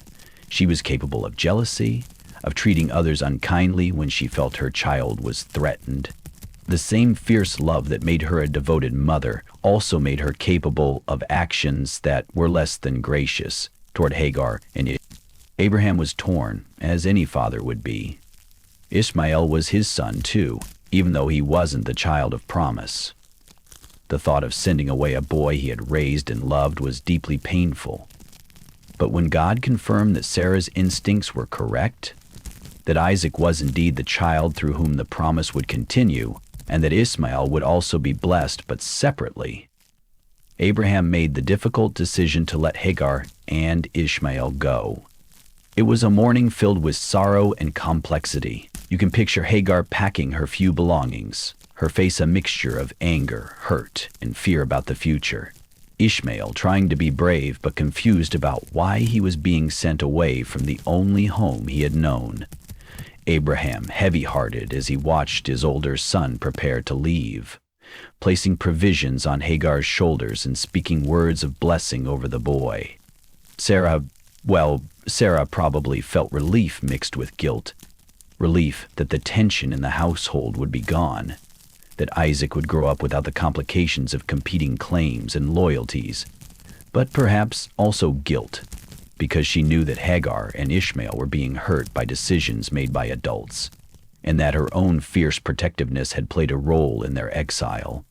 She was capable of jealousy, of treating others unkindly when she felt her child was threatened. The same fierce love that made her a devoted mother also made her capable of actions that were less than gracious toward Hagar and Ishmael. Abraham was torn, as any father would be. Ishmael was his son too, even though he wasn't the child of promise. The thought of sending away a boy he had raised and loved was deeply painful. But when God confirmed that Sarah's instincts were correct, that Isaac was indeed the child through whom the promise would continue, and that Ishmael would also be blessed but separately, Abraham made the difficult decision to let Hagar and Ishmael go. It was a morning filled with sorrow and complexity. You can picture Hagar packing her few belongings, her face a mixture of anger, hurt, and fear about the future. Ishmael trying to be brave but confused about why he was being sent away from the only home he had known. Abraham heavy-hearted as he watched his older son prepare to leave, placing provisions on Hagar's shoulders and speaking words of blessing over the boy. Sarah probably felt relief mixed with guilt. Relief that the tension in the household would be gone, that Isaac would grow up without the complications of competing claims and loyalties, but perhaps also guilt, because she knew that Hagar and Ishmael were being hurt by decisions made by adults, and that her own fierce protectiveness had played a role in their exile.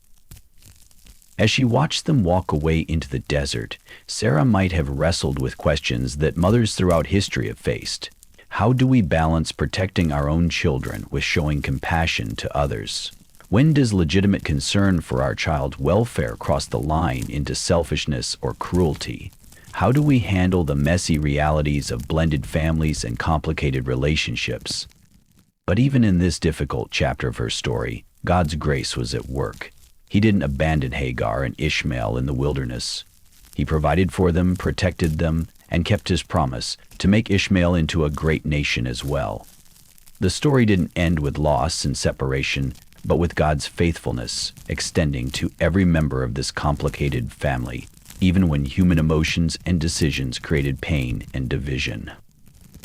As she watched them walk away into the desert, Sarah might have wrestled with questions that mothers throughout history have faced. How do we balance protecting our own children with showing compassion to others? When does legitimate concern for our child's welfare cross the line into selfishness or cruelty? How do we handle the messy realities of blended families and complicated relationships? But even in this difficult chapter of her story, God's grace was at work. He didn't abandon Hagar and Ishmael in the wilderness. He provided for them, protected them, and kept his promise to make Ishmael into a great nation as well. The story didn't end with loss and separation, but with God's faithfulness extending to every member of this complicated family, even when human emotions and decisions created pain and division.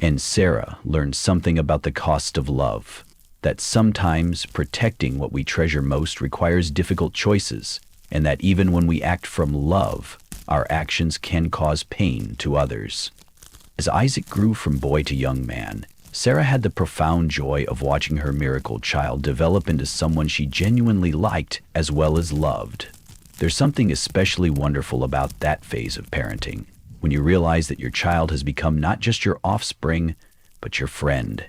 And Sarah learned something about the cost of love, that sometimes protecting what we treasure most requires difficult choices, and that even when we act from love, our actions can cause pain to others. As Isaac grew from boy to young man, Sarah had the profound joy of watching her miracle child develop into someone she genuinely liked as well as loved. There's something especially wonderful about that phase of parenting, when you realize that your child has become not just your offspring, but your friend.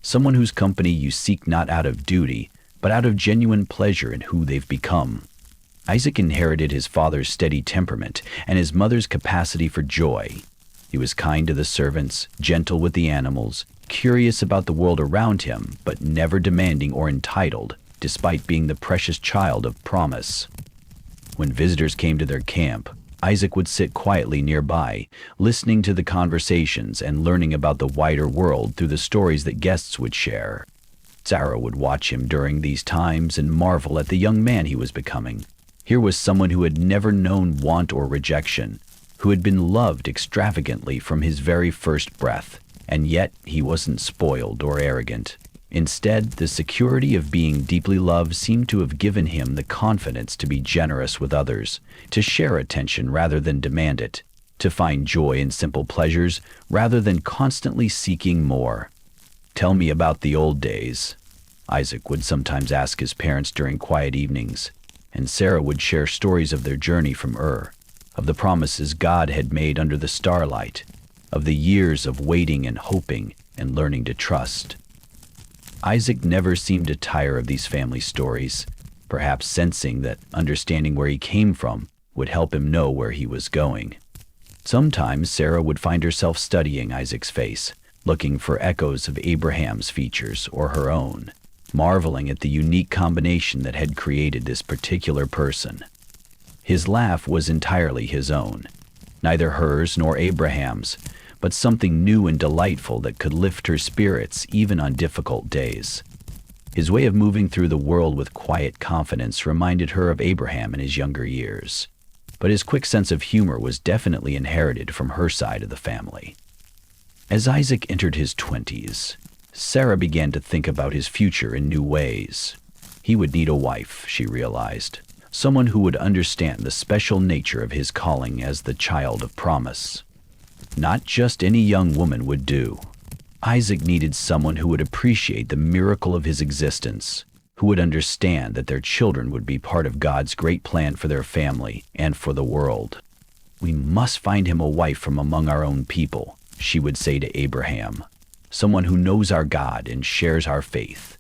Someone whose company you seek not out of duty, but out of genuine pleasure in who they've become. Isaac inherited his father's steady temperament and his mother's capacity for joy. He was kind to the servants, gentle with the animals, curious about the world around him, but never demanding or entitled, despite being the precious child of promise. When visitors came to their camp, Isaac would sit quietly nearby, listening to the conversations and learning about the wider world through the stories that guests would share. Sarah would watch him during these times and marvel at the young man he was becoming. Here was someone who had never known want or rejection, who had been loved extravagantly from his very first breath, and yet he wasn't spoiled or arrogant. Instead, the security of being deeply loved seemed to have given him the confidence to be generous with others, to share attention rather than demand it, to find joy in simple pleasures rather than constantly seeking more. "Tell me about the old days," Isaac would sometimes ask his parents during quiet evenings, and Sarah would share stories of their journey from Ur, of the promises God had made under the starlight, of the years of waiting and hoping and learning to trust. Isaac never seemed to tire of these family stories, perhaps sensing that understanding where he came from would help him know where he was going. Sometimes Sarah would find herself studying Isaac's face, looking for echoes of Abraham's features or her own, marveling at the unique combination that had created this particular person. His laugh was entirely his own, neither hers nor Abraham's, but something new and delightful that could lift her spirits even on difficult days. His way of moving through the world with quiet confidence reminded her of Abraham in his younger years, but his quick sense of humor was definitely inherited from her side of the family. As Isaac entered his 20s, Sarah began to think about his future in new ways. He would need a wife, she realized, someone who would understand the special nature of his calling as the child of promise. Not just any young woman would do. Isaac needed someone who would appreciate the miracle of his existence, who would understand that their children would be part of God's great plan for their family and for the world. "We must find him a wife from among our own people," she would say to Abraham, "someone who knows our God and shares our faith."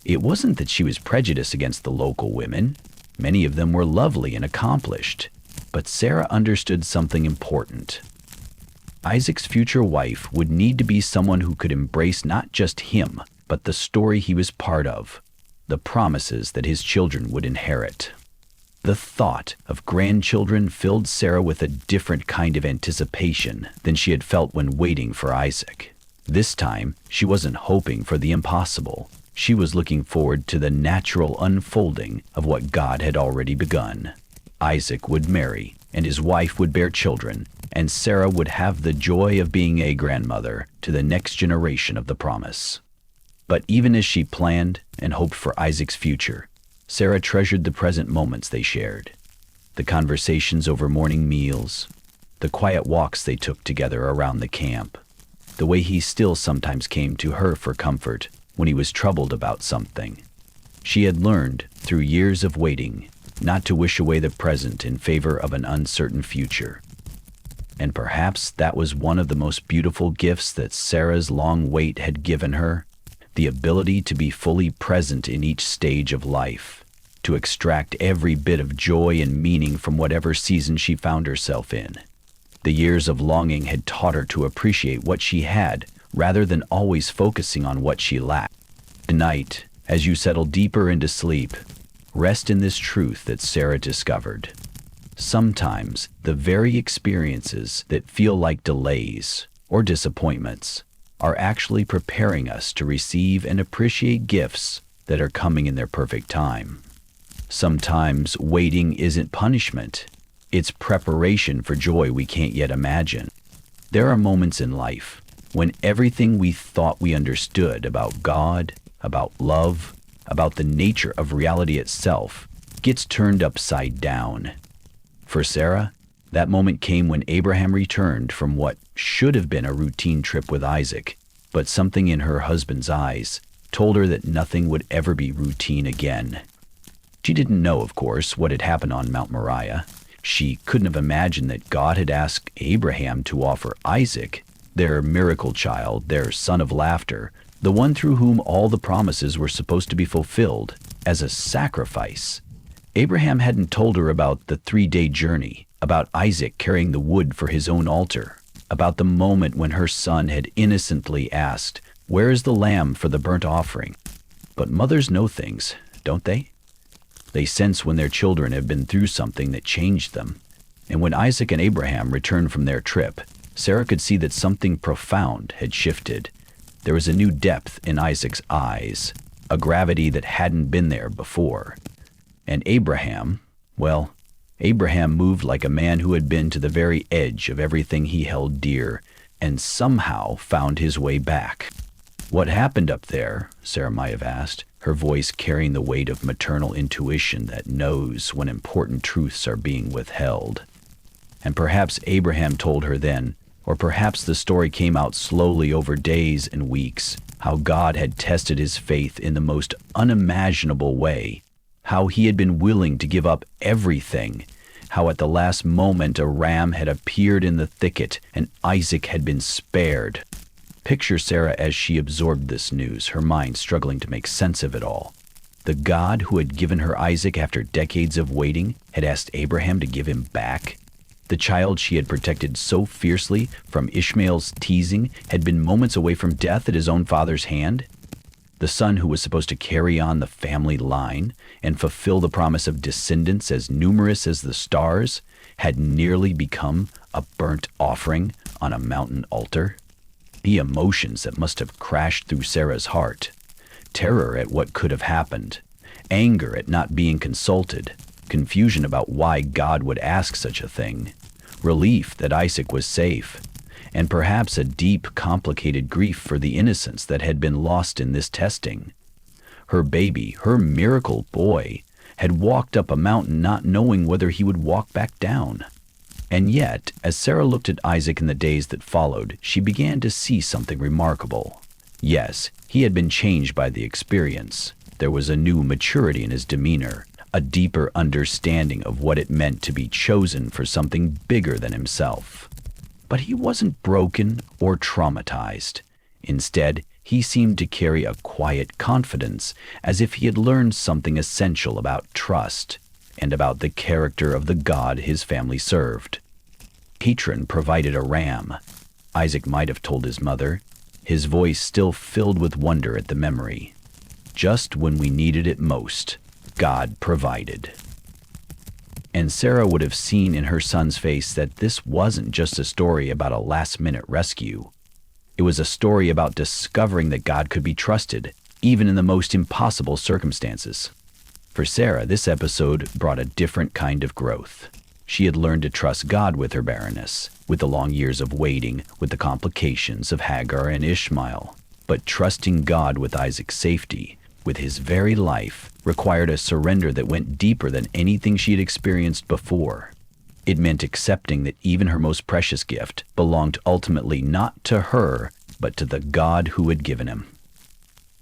It wasn't that she was prejudiced against the local women. Many of them were lovely and accomplished, but Sarah understood something important. Isaac's future wife would need to be someone who could embrace not just him, but the story he was part of, the promises that his children would inherit. The thought of grandchildren filled Sarah with a different kind of anticipation than she had felt when waiting for Isaac. This time, she wasn't hoping for the impossible. She was looking forward to the natural unfolding of what God had already begun. Isaac would marry, and his wife would bear children, and Sarah would have the joy of being a grandmother to the next generation of the promise. But even as she planned and hoped for Isaac's future, Sarah treasured the present moments they shared, the conversations over morning meals, the quiet walks they took together around the camp, the way he still sometimes came to her for comfort when he was troubled about something. She had learned, through years of waiting, not to wish away the present in favor of an uncertain future. And perhaps that was one of the most beautiful gifts that Sarah's long wait had given her, the ability to be fully present in each stage of life, to extract every bit of joy and meaning from whatever season she found herself in. The years of longing had taught her to appreciate what she had rather than always focusing on what she lacked. Tonight, as you settle deeper into sleep, rest in this truth that Sarah discovered. Sometimes the very experiences that feel like delays or disappointments are actually preparing us to receive and appreciate gifts that are coming in their perfect time. Sometimes waiting isn't punishment. It's preparation for joy we can't yet imagine. There are moments in life when everything we thought we understood about God, about love, about the nature of reality itself gets turned upside down. For Sarah, that moment came when Abraham returned from what should have been a routine trip with Isaac, but something in her husband's eyes told her that nothing would ever be routine again. She didn't know, of course, what had happened on Mount Moriah. She couldn't have imagined that God had asked Abraham to offer Isaac, their miracle child, their son of laughter, the one through whom all the promises were supposed to be fulfilled, as a sacrifice. Abraham hadn't told her about the 3-day journey, about Isaac carrying the wood for his own altar, about the moment when her son had innocently asked, "Where is the lamb for the burnt offering?" But mothers know things, don't they? They sense when their children have been through something that changed them. And when Isaac and Abraham returned from their trip, Sarah could see that something profound had shifted. There was a new depth in Isaac's eyes, a gravity that hadn't been there before. And Abraham, Well, Abraham moved like a man who had been to the very edge of everything he held dear, and somehow found his way back. "What happened up there?" Sarah might have asked, her voice carrying the weight of maternal intuition that knows when important truths are being withheld. And perhaps Abraham told her then, or perhaps the story came out slowly over days and weeks, how God had tested his faith in the most unimaginable way, how he had been willing to give up everything, how at the last moment a ram had appeared in the thicket and Isaac had been spared. Picture Sarah as she absorbed this news, her mind struggling to make sense of it all. The God who had given her Isaac after decades of waiting had asked Abraham to give him back. The child she had protected so fiercely from Ishmael's teasing had been moments away from death at his own father's hand. The son who was supposed to carry on the family line and fulfill the promise of descendants as numerous as the stars had nearly become a burnt offering on a mountain altar. The emotions that must have crashed through Sarah's heart: terror at what could have happened, anger at not being consulted, confusion about why God would ask such a thing, relief that Isaac was safe, and perhaps a deep, complicated grief for the innocence that had been lost in this testing. Her baby, her miracle boy, had walked up a mountain not knowing whether he would walk back down. And yet, as Sarah looked at Isaac in the days that followed, she began to see something remarkable. Yes, he had been changed by the experience. There was a new maturity in his demeanor, a deeper understanding of what it meant to be chosen for something bigger than himself. But he wasn't broken or traumatized. Instead, he seemed to carry a quiet confidence, as if he had learned something essential about trust and about the character of the God his family served. Patron provided a ram, Isaac might have told his mother, his voice still filled with wonder at the memory. Just when we needed it most, God provided. And Sarah would have seen in her son's face that this wasn't just a story about a last-minute rescue. It was a story about discovering that God could be trusted, even in the most impossible circumstances. For Sarah, this episode brought a different kind of growth. She had learned to trust God with her barrenness, with the long years of waiting, with the complications of Hagar and Ishmael. But trusting God with Isaac's safety, with his very life, required a surrender that went deeper than anything she had experienced before. It meant accepting that even her most precious gift belonged ultimately not to her, but to the God who had given him.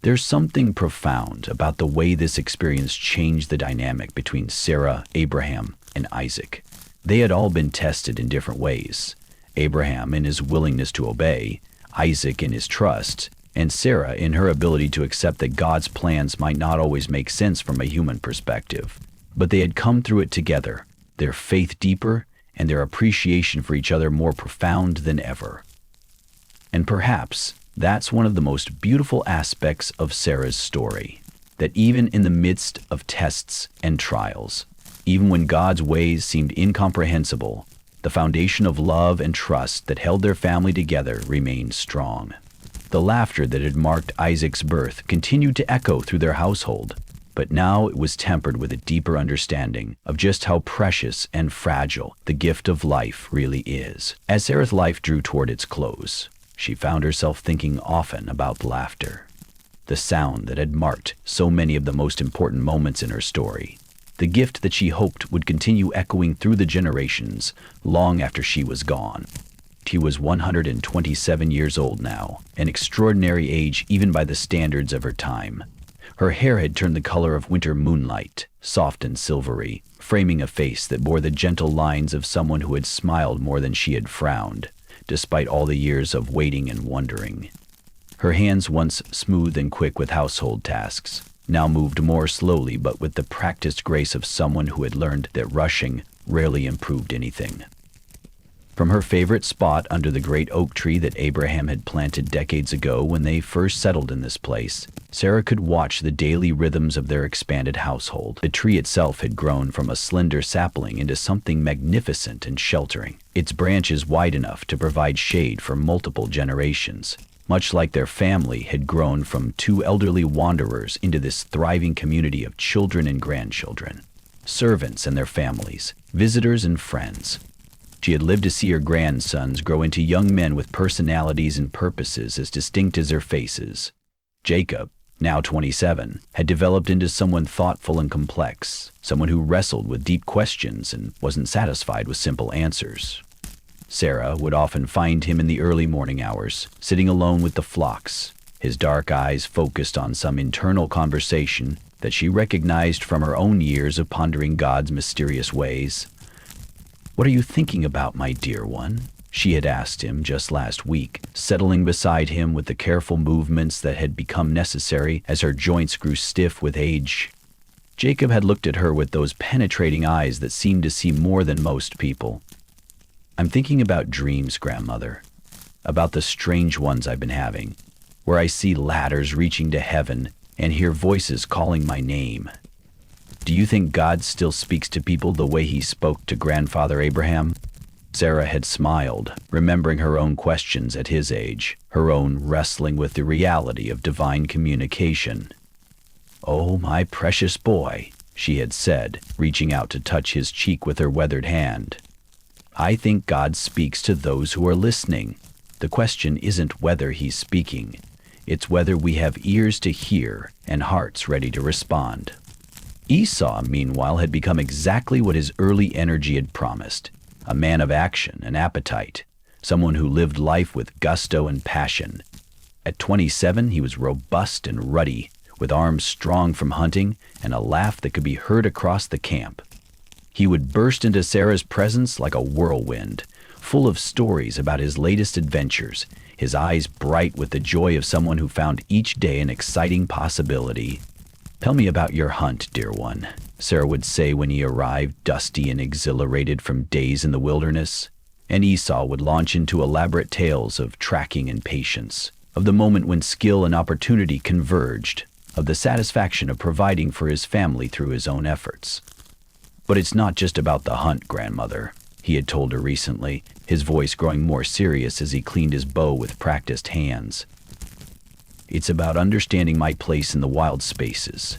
There's something profound about the way this experience changed the dynamic between Sarah, Abraham, and Isaac. They had all been tested in different ways. Abraham in his willingness to obey, Isaac in his trust, and Sarah in her ability to accept that God's plans might not always make sense from a human perspective. But they had come through it together, their faith deeper and their appreciation for each other more profound than ever. And perhaps that's one of the most beautiful aspects of Sarah's story, that even in the midst of tests and trials, even when God's ways seemed incomprehensible, the foundation of love and trust that held their family together remained strong. The laughter that had marked Isaac's birth continued to echo through their household, but now it was tempered with a deeper understanding of just how precious and fragile the gift of life really is. As Sarah's life drew toward its close, she found herself thinking often about laughter, the sound that had marked so many of the most important moments in her story, the gift that she hoped would continue echoing through the generations long after she was gone. She was 127 years old now, an extraordinary age even by the standards of her time. Her hair had turned the color of winter moonlight, soft and silvery, framing a face that bore the gentle lines of someone who had smiled more than she had frowned, despite all the years of waiting and wondering. Her hands, once smooth and quick with household tasks, now moved more slowly but with the practiced grace of someone who had learned that rushing rarely improved anything. From her favorite spot under the great oak tree that Abraham had planted decades ago when they first settled in this place, Sarah could watch the daily rhythms of their expanded household. The tree itself had grown from a slender sapling into something magnificent and sheltering, its branches wide enough to provide shade for multiple generations, much like their family had grown from two elderly wanderers into this thriving community of children and grandchildren. servants and their families, visitors and friends. She had lived to see her grandsons grow into young men with personalities and purposes as distinct as their faces. Jacob, now 27, had developed into someone thoughtful and complex, someone who wrestled with deep questions and wasn't satisfied with simple answers. Sarah would often find him in the early morning hours, sitting alone with the flocks, his dark eyes focused on some internal conversation that she recognized from her own years of pondering God's mysterious ways. "What are you thinking about, my dear one?" she had asked him just last week, settling beside him with the careful movements that had become necessary as her joints grew stiff with age. Jacob had looked at her with those penetrating eyes that seemed to see more than most people. "I'm thinking about dreams, grandmother, about the strange ones I've been having, where I see ladders reaching to heaven and hear voices calling my name. Do you think God still speaks to people the way he spoke to grandfather Abraham?" Sarah had smiled, remembering her own questions at his age, her own wrestling with the reality of divine communication. "Oh, my precious boy," she had said, reaching out to touch his cheek with her weathered hand. "I think God speaks to those who are listening. The question isn't whether he's speaking. It's whether we have ears to hear and hearts ready to respond." Esau, meanwhile, had become exactly what his early energy had promised, a man of action and appetite, someone who lived life with gusto and passion. At 27, he was robust and ruddy, with arms strong from hunting and a laugh that could be heard across the camp. He would burst into Sarah's presence like a whirlwind, full of stories about his latest adventures, his eyes bright with the joy of someone who found each day an exciting possibility. "Tell me about your hunt, dear one," Sarah would say when he arrived, dusty and exhilarated from days in the wilderness. And Esau would launch into elaborate tales of tracking and patience, of the moment when skill and opportunity converged, of the satisfaction of providing for his family through his own efforts. "But it's not just about the hunt, grandmother," he had told her recently, his voice growing more serious as he cleaned his bow with practiced hands. "It's about understanding my place in the wild spaces,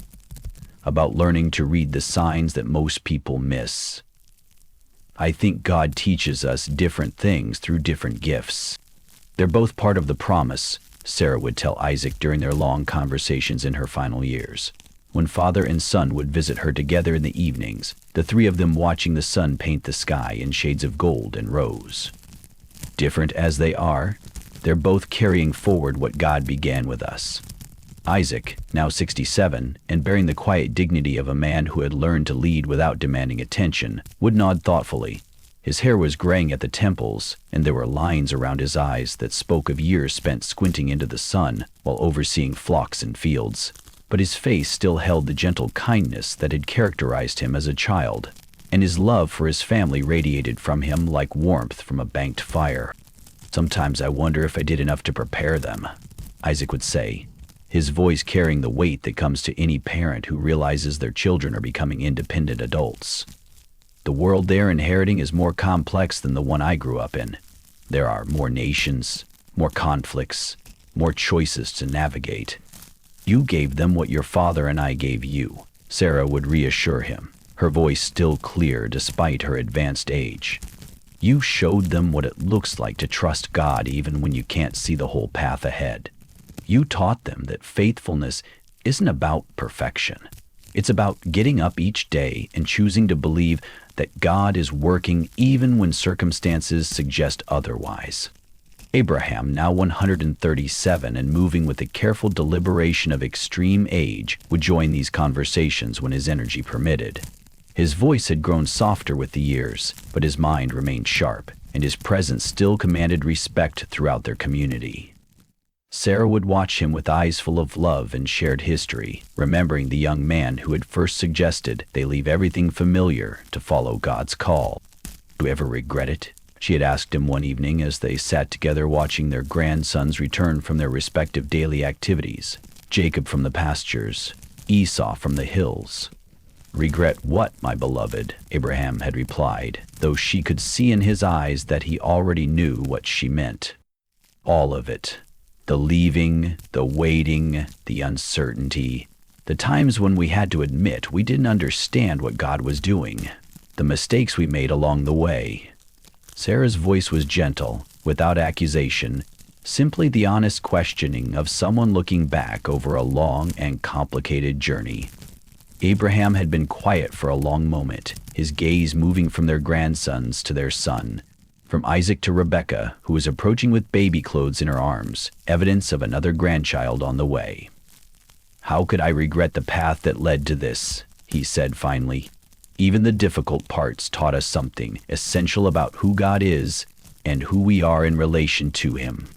about learning to read the signs that most people miss. I think God teaches us different things through different gifts. They're both part of the promise," Sarah would tell Isaac during their long conversations in her final years. When father and son would visit her together in the evenings, the three of them watching the sun paint the sky in shades of gold and rose. Different as they are, they're both carrying forward what God began with us. Isaac, now 67, and bearing the quiet dignity of a man who had learned to lead without demanding attention, would nod thoughtfully. His hair was graying at the temples, and there were lines around his eyes that spoke of years spent squinting into the sun while overseeing flocks and fields. But his face still held the gentle kindness that had characterized him as a child, and his love for his family radiated from him like warmth from a banked fire. "Sometimes I wonder if I did enough to prepare them," Isaac would say, his voice carrying the weight that comes to any parent who realizes their children are becoming independent adults. "The world they're inheriting is more complex than the one I grew up in. There are more nations, more conflicts, more choices to navigate. You gave them what your father and I gave you," Sarah would reassure him, her voice still clear despite her advanced age. "You showed them what it looks like to trust God even when you can't see the whole path ahead. You taught them that faithfulness isn't about perfection. It's about getting up each day and choosing to believe that God is working even when circumstances suggest otherwise." Abraham, now 137 and moving with the careful deliberation of extreme age, would join these conversations when his energy permitted. His voice had grown softer with the years, but his mind remained sharp, and his presence still commanded respect throughout their community. Sarah would watch him with eyes full of love and shared history, remembering the young man who had first suggested they leave everything familiar to follow God's call. "Do you ever regret it?" she had asked him one evening as they sat together watching their grandsons return from their respective daily activities, Jacob from the pastures, Esau from the hills. "Regret what, my beloved?" Abraham had replied, though she could see in his eyes that he already knew what she meant. "All of it. The leaving, the waiting, the uncertainty. The times when we had to admit we didn't understand what God was doing, the mistakes we made along the way. Sarah's voice was gentle, without accusation, simply the honest questioning of someone looking back over a long and complicated journey. Abraham had been quiet for a long moment, his gaze moving from their grandsons to their son, from Isaac to Rebekah, who was approaching with baby clothes in her arms, evidence of another grandchild on the way. "How could I regret the path that led to this?" he said finally. "Even the difficult parts taught us something essential about who God is and who we are in relation to Him."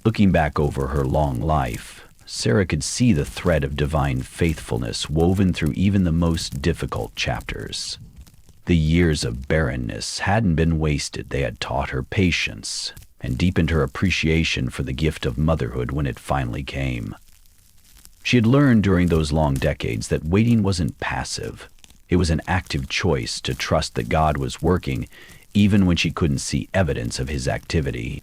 Looking back over her long life, Sarah could see the thread of divine faithfulness woven through even the most difficult chapters. The years of barrenness hadn't been wasted. They had taught her patience and deepened her appreciation for the gift of motherhood when it finally came. She had learned during those long decades that waiting wasn't passive. It was an active choice to trust that God was working even when she couldn't see evidence of His activity.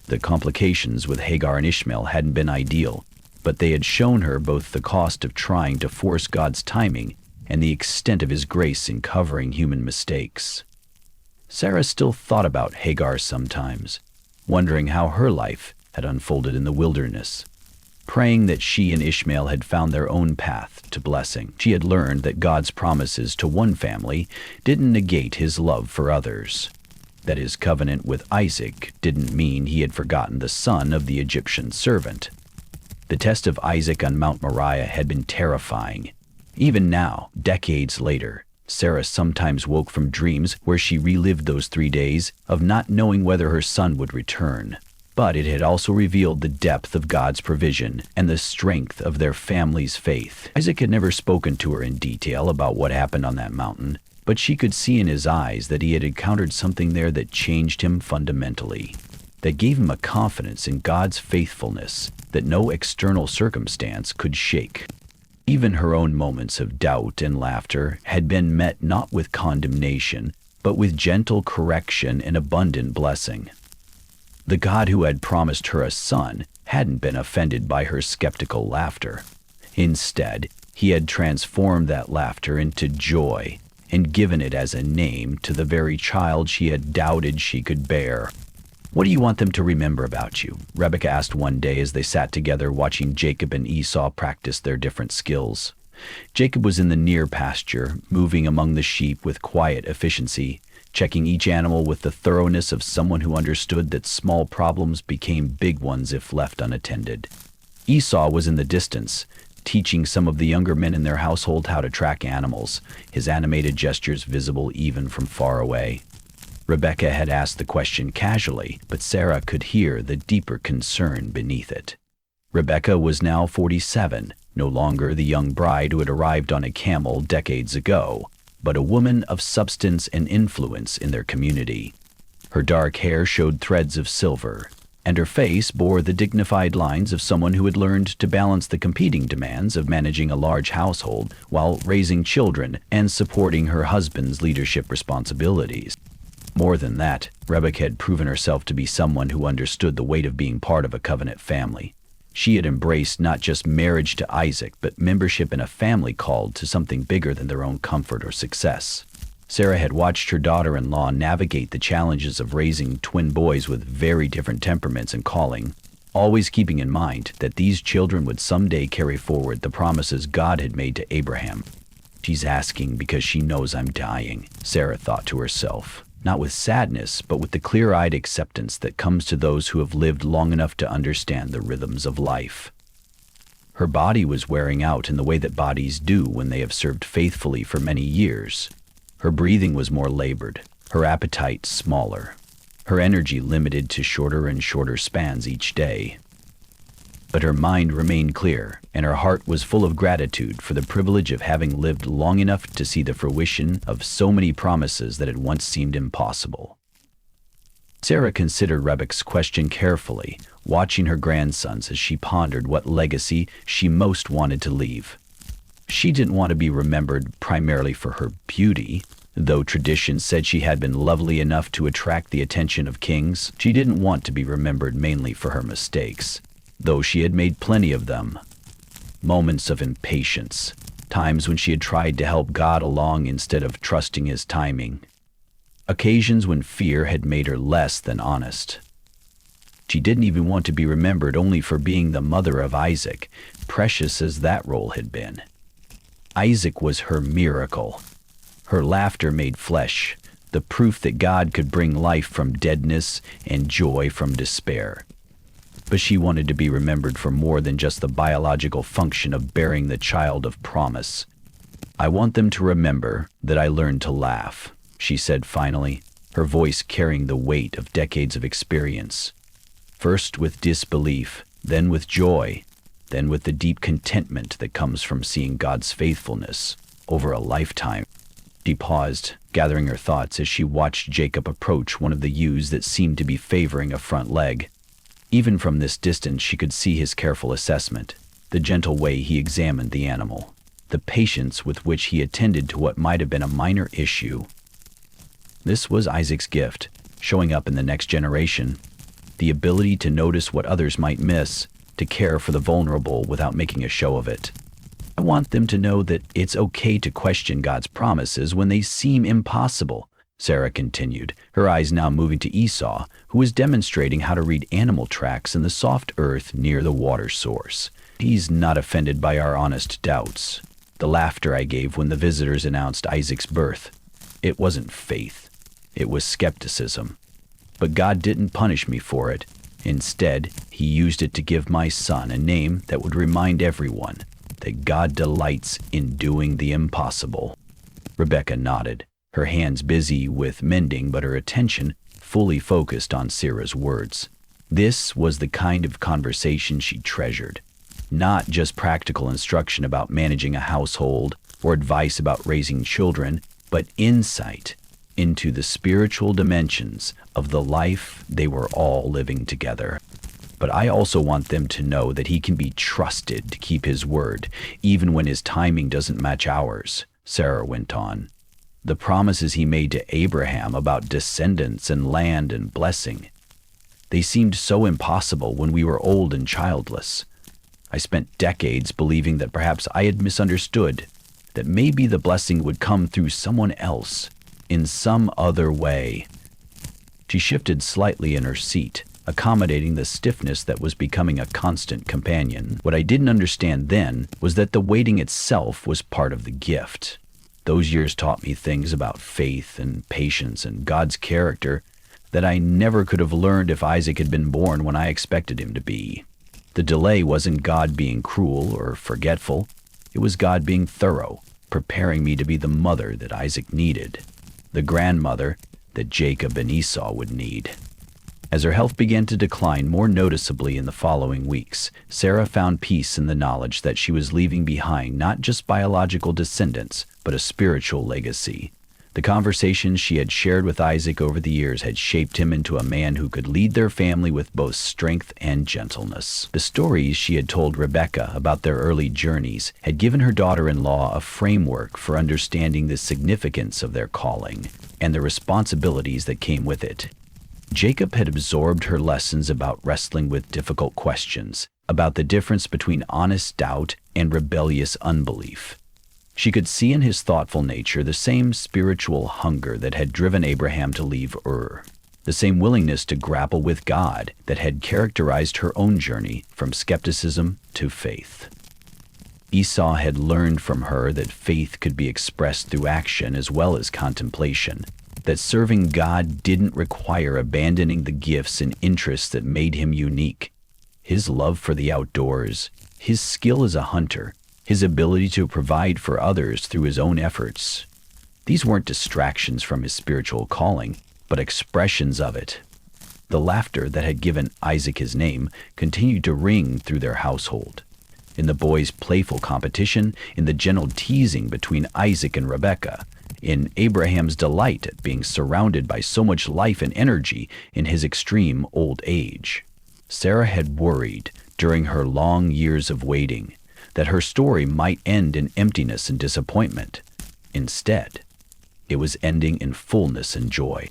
The complications with Hagar and Ishmael hadn't been ideal, but they had shown her both the cost of trying to force God's timing and the extent of His grace in covering human mistakes. Sarah still thought about Hagar sometimes, wondering how her life had unfolded in the wilderness. Praying that she and Ishmael had found their own path to blessing. She had learned that God's promises to one family didn't negate His love for others. That His covenant with Isaac didn't mean He had forgotten the son of the Egyptian servant. The test of Isaac on Mount Moriah had been terrifying. Even now, decades later, Sarah sometimes woke from dreams where she relived those 3 days of not knowing whether her son would return. But it had also revealed the depth of God's provision and the strength of their family's faith. Isaac had never spoken to her in detail about what happened on that mountain, but she could see in his eyes that he had encountered something there that changed him fundamentally, that gave him a confidence in God's faithfulness that no external circumstance could shake. Even her own moments of doubt and laughter had been met not with condemnation, but with gentle correction and abundant blessing. The God who had promised her a son hadn't been offended by her skeptical laughter. Instead, He had transformed that laughter into joy and given it as a name to the very child she had doubted she could bear. "What do you want them to remember about you?" Rebekah asked one day as they sat together watching Jacob and Esau practice their different skills. Jacob was in the near pasture, moving among the sheep with quiet efficiency, checking each animal with the thoroughness of someone who understood that small problems became big ones if left unattended. Esau was in the distance, teaching some of the younger men in their household how to track animals, his animated gestures visible even from far away. Rebekah had asked the question casually, but Sarah could hear the deeper concern beneath it. Rebekah was now 47, no longer the young bride who had arrived on a camel decades ago, but a woman of substance and influence in their community. Her dark hair showed threads of silver, and her face bore the dignified lines of someone who had learned to balance the competing demands of managing a large household while raising children and supporting her husband's leadership responsibilities. More than that, Rebekah had proven herself to be someone who understood the weight of being part of a covenant family. She had embraced not just marriage to Isaac, but membership in a family called to something bigger than their own comfort or success. Sarah had watched her daughter-in-law navigate the challenges of raising twin boys with very different temperaments and calling, always keeping in mind that these children would someday carry forward the promises God had made to Abraham. "She's asking because she knows I'm dying," Sarah thought to herself. Not with sadness, but with the clear-eyed acceptance that comes to those who have lived long enough to understand the rhythms of life. Her body was wearing out in the way that bodies do when they have served faithfully for many years. Her breathing was more labored, her appetite smaller, her energy limited to shorter and shorter spans each day. But her mind remained clear, and her heart was full of gratitude for the privilege of having lived long enough to see the fruition of so many promises that had once seemed impossible. Sarah considered Rebekah's question carefully, watching her grandsons as she pondered what legacy she most wanted to leave. She didn't want to be remembered primarily for her beauty. Though tradition said she had been lovely enough to attract the attention of kings, she didn't want to be remembered mainly for her mistakes, though she had made plenty of them. moments of impatience, times when she had tried to help God along instead of trusting his timing, occasions when fear had made her less than honest. She didn't even want to be remembered only for being the mother of Isaac, precious as that role had been. Isaac was her miracle. Her laughter made flesh, the proof that God could bring life from deadness and joy from despair. But she wanted to be remembered for more than just the biological function of bearing the child of promise. "I want them to remember that I learned to laugh," she said finally, her voice carrying the weight of decades of experience. First with disbelief, then with joy, then with the deep contentment that comes from seeing God's faithfulness over a lifetime. She paused, gathering her thoughts as she watched Jacob approach one of the ewes that seemed to be favoring a front leg. Even from this distance she could see his careful assessment, the gentle way he examined the animal, the patience with which he attended to what might have been a minor issue. This was Isaac's gift, showing up in the next generation, the ability to notice what others might miss, to care for the vulnerable without making a show of it. "I want them to know that it's okay to question God's promises when they seem impossible," Sarah continued, her eyes now moving to Esau, who was demonstrating how to read animal tracks in the soft earth near the water source. "He's not offended by our honest doubts." The laughter I gave when the visitors announced Isaac's birth, it wasn't faith, it was skepticism. But God didn't punish me for it. Instead, he used it to give my son a name that would remind everyone that God delights in doing the impossible. Rebecca nodded, her hands busy with mending but her attention fully focused on Sarah's words. This was the kind of conversation she treasured. Not just practical instruction about managing a household or advice about raising children, but insight into the spiritual dimensions of the life they were all living together. "But I also want them to know that he can be trusted to keep his word, even when his timing doesn't match ours," Sarah went on. "The promises he made to Abraham about descendants and land and blessing, they seemed so impossible when we were old and childless. I spent decades believing that perhaps I had misunderstood, that maybe the blessing would come through someone else, in some other way." She shifted slightly in her seat, accommodating the stiffness that was becoming a constant companion. "What I didn't understand then was that the waiting itself was part of the gift. Those years taught me things about faith and patience and God's character that I never could have learned if Isaac had been born when I expected him to be. The delay wasn't God being cruel or forgetful. It was God being thorough, preparing me to be the mother that Isaac needed, the grandmother that Jacob and Esau would need." As her health began to decline more noticeably in the following weeks, Sarah found peace in the knowledge that she was leaving behind not just biological descendants, but a spiritual legacy. The conversations she had shared with Isaac over the years had shaped him into a man who could lead their family with both strength and gentleness. The stories she had told Rebecca about their early journeys had given her daughter-in-law a framework for understanding the significance of their calling and the responsibilities that came with it. Jacob had absorbed her lessons about wrestling with difficult questions, about the difference between honest doubt and rebellious unbelief. She could see in his thoughtful nature the same spiritual hunger that had driven Abraham to leave Ur, the same willingness to grapple with God that had characterized her own journey from skepticism to faith. Esau had learned from her that faith could be expressed through action as well as contemplation, that serving God didn't require abandoning the gifts and interests that made him unique. His love for the outdoors, his skill as a hunter, his ability to provide for others through his own efforts. These weren't distractions from his spiritual calling, but expressions of it. The laughter that had given Isaac his name continued to ring through their household. In the boys' playful competition, in the gentle teasing between Isaac and Rebekah, in Abraham's delight at being surrounded by so much life and energy in his extreme old age. Sarah had worried during her long years of waiting that her story might end in emptiness and disappointment. Instead, it was ending in fullness and joy.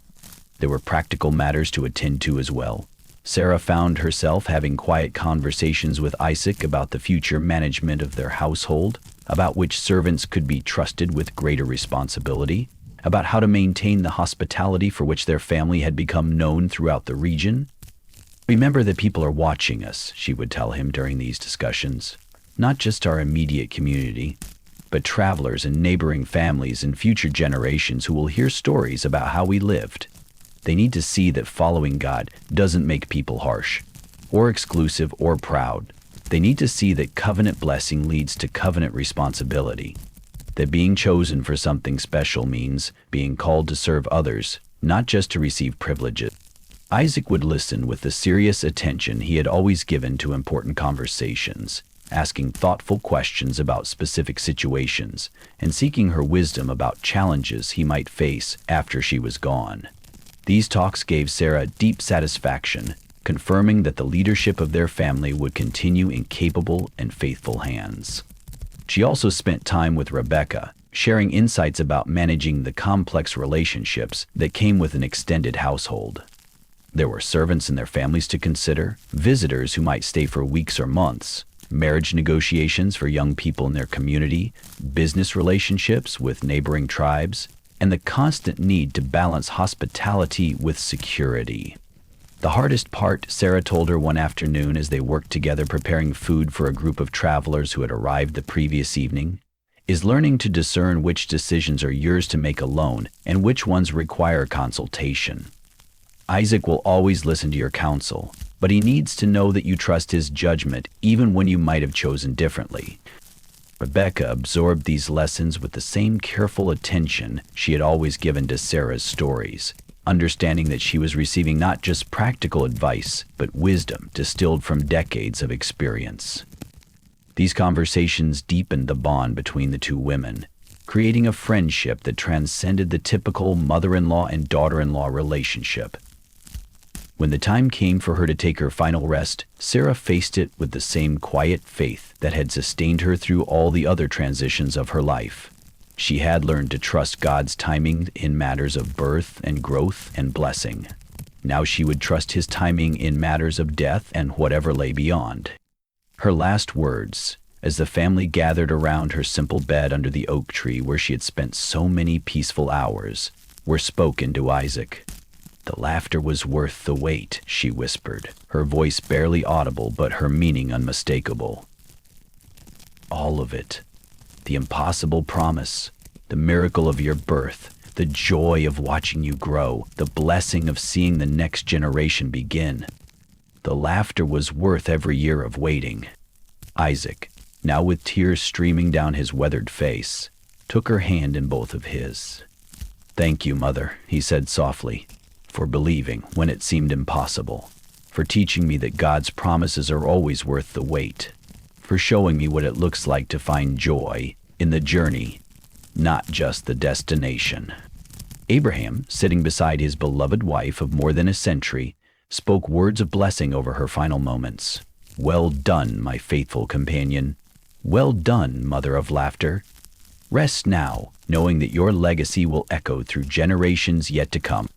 There were practical matters to attend to as well. Sarah found herself having quiet conversations with Isaac about the future management of their household, about which servants could be trusted with greater responsibility, about how to maintain the hospitality for which their family had become known throughout the region. "Remember that people are watching us," she would tell him during these discussions. "Not just our immediate community, but travelers and neighboring families and future generations who will hear stories about how we lived. They need to see that following God doesn't make people harsh, or exclusive, or proud. They need to see that covenant blessing leads to covenant responsibility. That being chosen for something special means being called to serve others, not just to receive privileges." Isaac would listen with the serious attention he had always given to important conversations, asking thoughtful questions about specific situations and seeking her wisdom about challenges he might face after she was gone. These talks gave Sarah deep satisfaction, confirming that the leadership of their family would continue in capable and faithful hands. She also spent time with Rebecca, sharing insights about managing the complex relationships that came with an extended household. There were servants and their families to consider, visitors who might stay for weeks or months, marriage negotiations for young people in their community, business relationships with neighboring tribes, and the constant need to balance hospitality with security. The hardest part, Sarah told her one afternoon as they worked together preparing food for a group of travelers who had arrived the previous evening, is learning to discern which decisions are yours to make alone and which ones require consultation. Isaac will always listen to your counsel, but he needs to know that you trust his judgment even when you might have chosen differently. Rebecca absorbed these lessons with the same careful attention she had always given to Sarah's stories, understanding that she was receiving not just practical advice, but wisdom distilled from decades of experience. These conversations deepened the bond between the two women, creating a friendship that transcended the typical mother-in-law and daughter-in-law relationship. When the time came for her to take her final rest, Sarah faced it with the same quiet faith that had sustained her through all the other transitions of her life. She had learned to trust God's timing in matters of birth and growth and blessing. Now she would trust his timing in matters of death and whatever lay beyond. Her last words, as the family gathered around her simple bed under the oak tree where she had spent so many peaceful hours, were spoken to Isaac. "The laughter was worth the wait," she whispered, her voice barely audible but her meaning unmistakable. "All of it. The impossible promise, the miracle of your birth, the joy of watching you grow, the blessing of seeing the next generation begin. The laughter was worth every year of waiting." Isaac, now with tears streaming down his weathered face, took her hand in both of his. "Thank you, Mother," he said softly, "for believing when it seemed impossible, for teaching me that God's promises are always worth the wait, for showing me what it looks like to find joy in the journey, not just the destination." Abraham, sitting beside his beloved wife of more than a century, spoke words of blessing over her final moments. "Well done, my faithful companion. Well done, mother of laughter. Rest now, knowing that your legacy will echo through generations yet to come."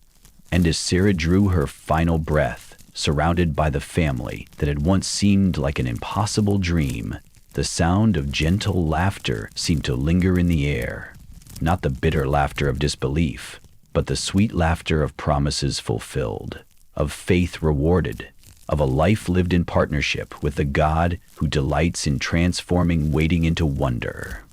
And as Sarah drew her final breath, surrounded by the family that had once seemed like an impossible dream, the sound of gentle laughter seemed to linger in the air. Not the bitter laughter of disbelief, but the sweet laughter of promises fulfilled, of faith rewarded, of a life lived in partnership with the God who delights in transforming waiting into wonder.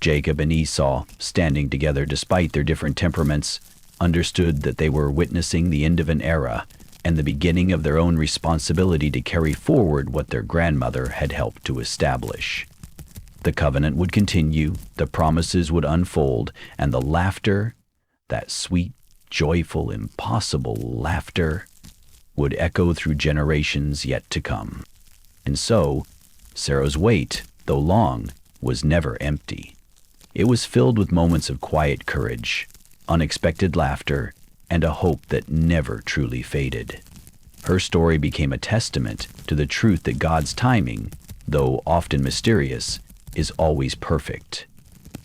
Jacob and Esau, standing together despite their different temperaments, understood that they were witnessing the end of an era and the beginning of their own responsibility to carry forward what their grandmother had helped to establish. The covenant would continue, the promises would unfold, and the laughter, that sweet, joyful, impossible laughter, would echo through generations yet to come. And so, Sarah's wait, though long, was never empty. It was filled with moments of quiet courage, unexpected laughter, and a hope that never truly faded. Her story became a testament to the truth that God's timing, though often mysterious, is always perfect.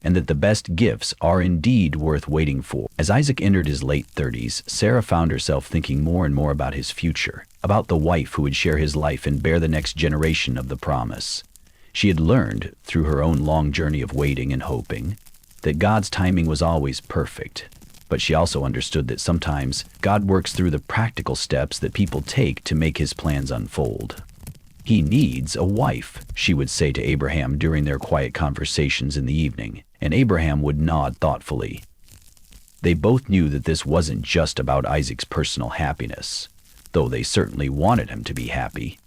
and that the best gifts are indeed worth waiting for. As Isaac entered his late 30s, Sarah found herself thinking more and more about his future, about the wife who would share his life and bear the next generation of the promise. She had learned, through her own long journey of waiting and hoping, that God's timing was always perfect. But she also understood that sometimes God works through the practical steps that people take to make his plans unfold. "He needs a wife," she would say to Abraham during their quiet conversations in the evening, and Abraham would nod thoughtfully. They both knew that this wasn't just about Isaac's personal happiness, though they certainly wanted him to be happy.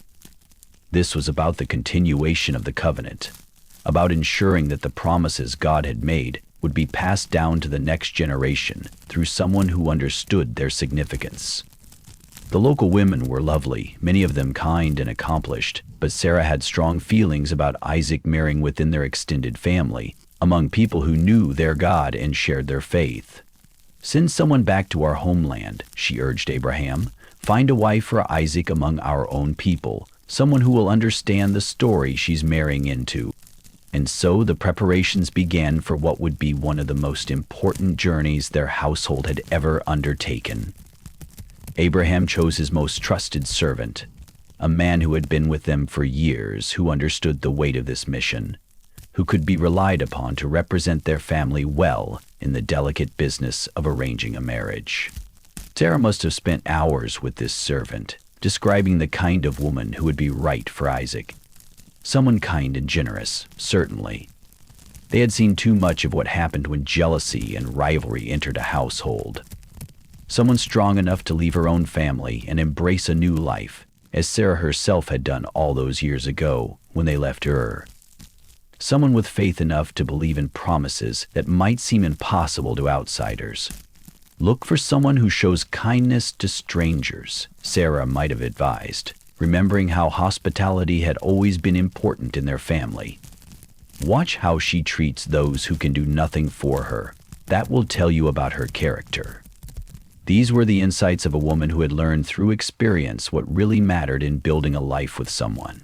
This was about the continuation of the covenant, about ensuring that the promises God had made would be passed down to the next generation through someone who understood their significance. The local women were lovely, many of them kind and accomplished, but Sarah had strong feelings about Isaac marrying within their extended family, among people who knew their God and shared their faith. "Send someone back to our homeland," she urged Abraham. "Find a wife for Isaac among our own people, someone who will understand the story she's marrying into." And so the preparations began for what would be one of the most important journeys their household had ever undertaken. Abraham chose his most trusted servant, a man who had been with them for years, who understood the weight of this mission, who could be relied upon to represent their family well in the delicate business of arranging a marriage. Sarah must have spent hours with this servant, describing the kind of woman who would be right for Isaac. Someone kind and generous, certainly. They had seen too much of what happened when jealousy and rivalry entered a household. Someone strong enough to leave her own family and embrace a new life, as Sarah herself had done all those years ago when they left Ur. Someone with faith enough to believe in promises that might seem impossible to outsiders. "Look for someone who shows kindness to strangers," Sarah might have advised, remembering how hospitality had always been important in their family. "Watch how she treats those who can do nothing for her. That will tell you about her character." These were the insights of a woman who had learned through experience what really mattered in building a life with someone.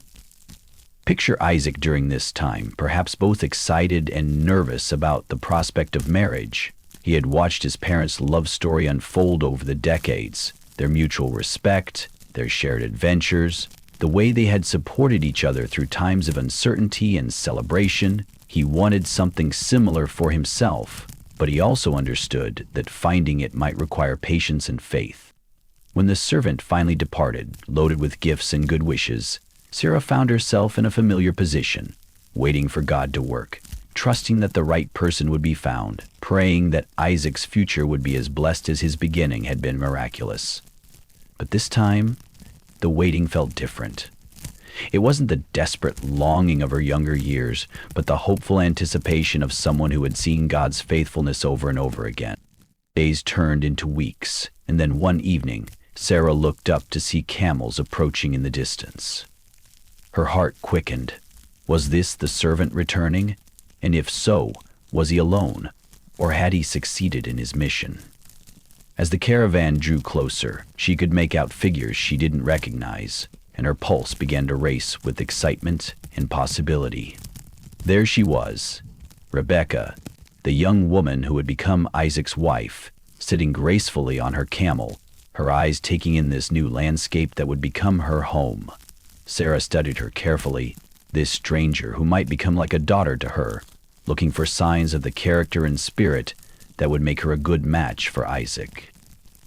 Picture Isaac during this time, perhaps both excited and nervous about the prospect of marriage. He had watched his parents' love story unfold over the decades, their mutual respect, their shared adventures, the way they had supported each other through times of uncertainty and celebration. He wanted something similar for himself, but he also understood that finding it might require patience and faith. When the servant finally departed, loaded with gifts and good wishes, Sarah found herself in a familiar position, waiting for God to work, trusting that the right person would be found, praying that Isaac's future would be as blessed as his beginning had been miraculous. But this time, the waiting felt different. It wasn't the desperate longing of her younger years, but the hopeful anticipation of someone who had seen God's faithfulness over and over again. Days turned into weeks, and then one evening, Sarah looked up to see camels approaching in the distance. Her heart quickened. Was this the servant returning? And if so, was he alone, or had he succeeded in his mission? As the caravan drew closer, she could make out figures she didn't recognize, and her pulse began to race with excitement and possibility. There she was, Rebekah, the young woman who would become Isaac's wife, sitting gracefully on her camel, her eyes taking in this new landscape that would become her home. Sarah studied her carefully, this stranger who might become like a daughter to her, looking for signs of the character and spirit that would make her a good match for Isaac.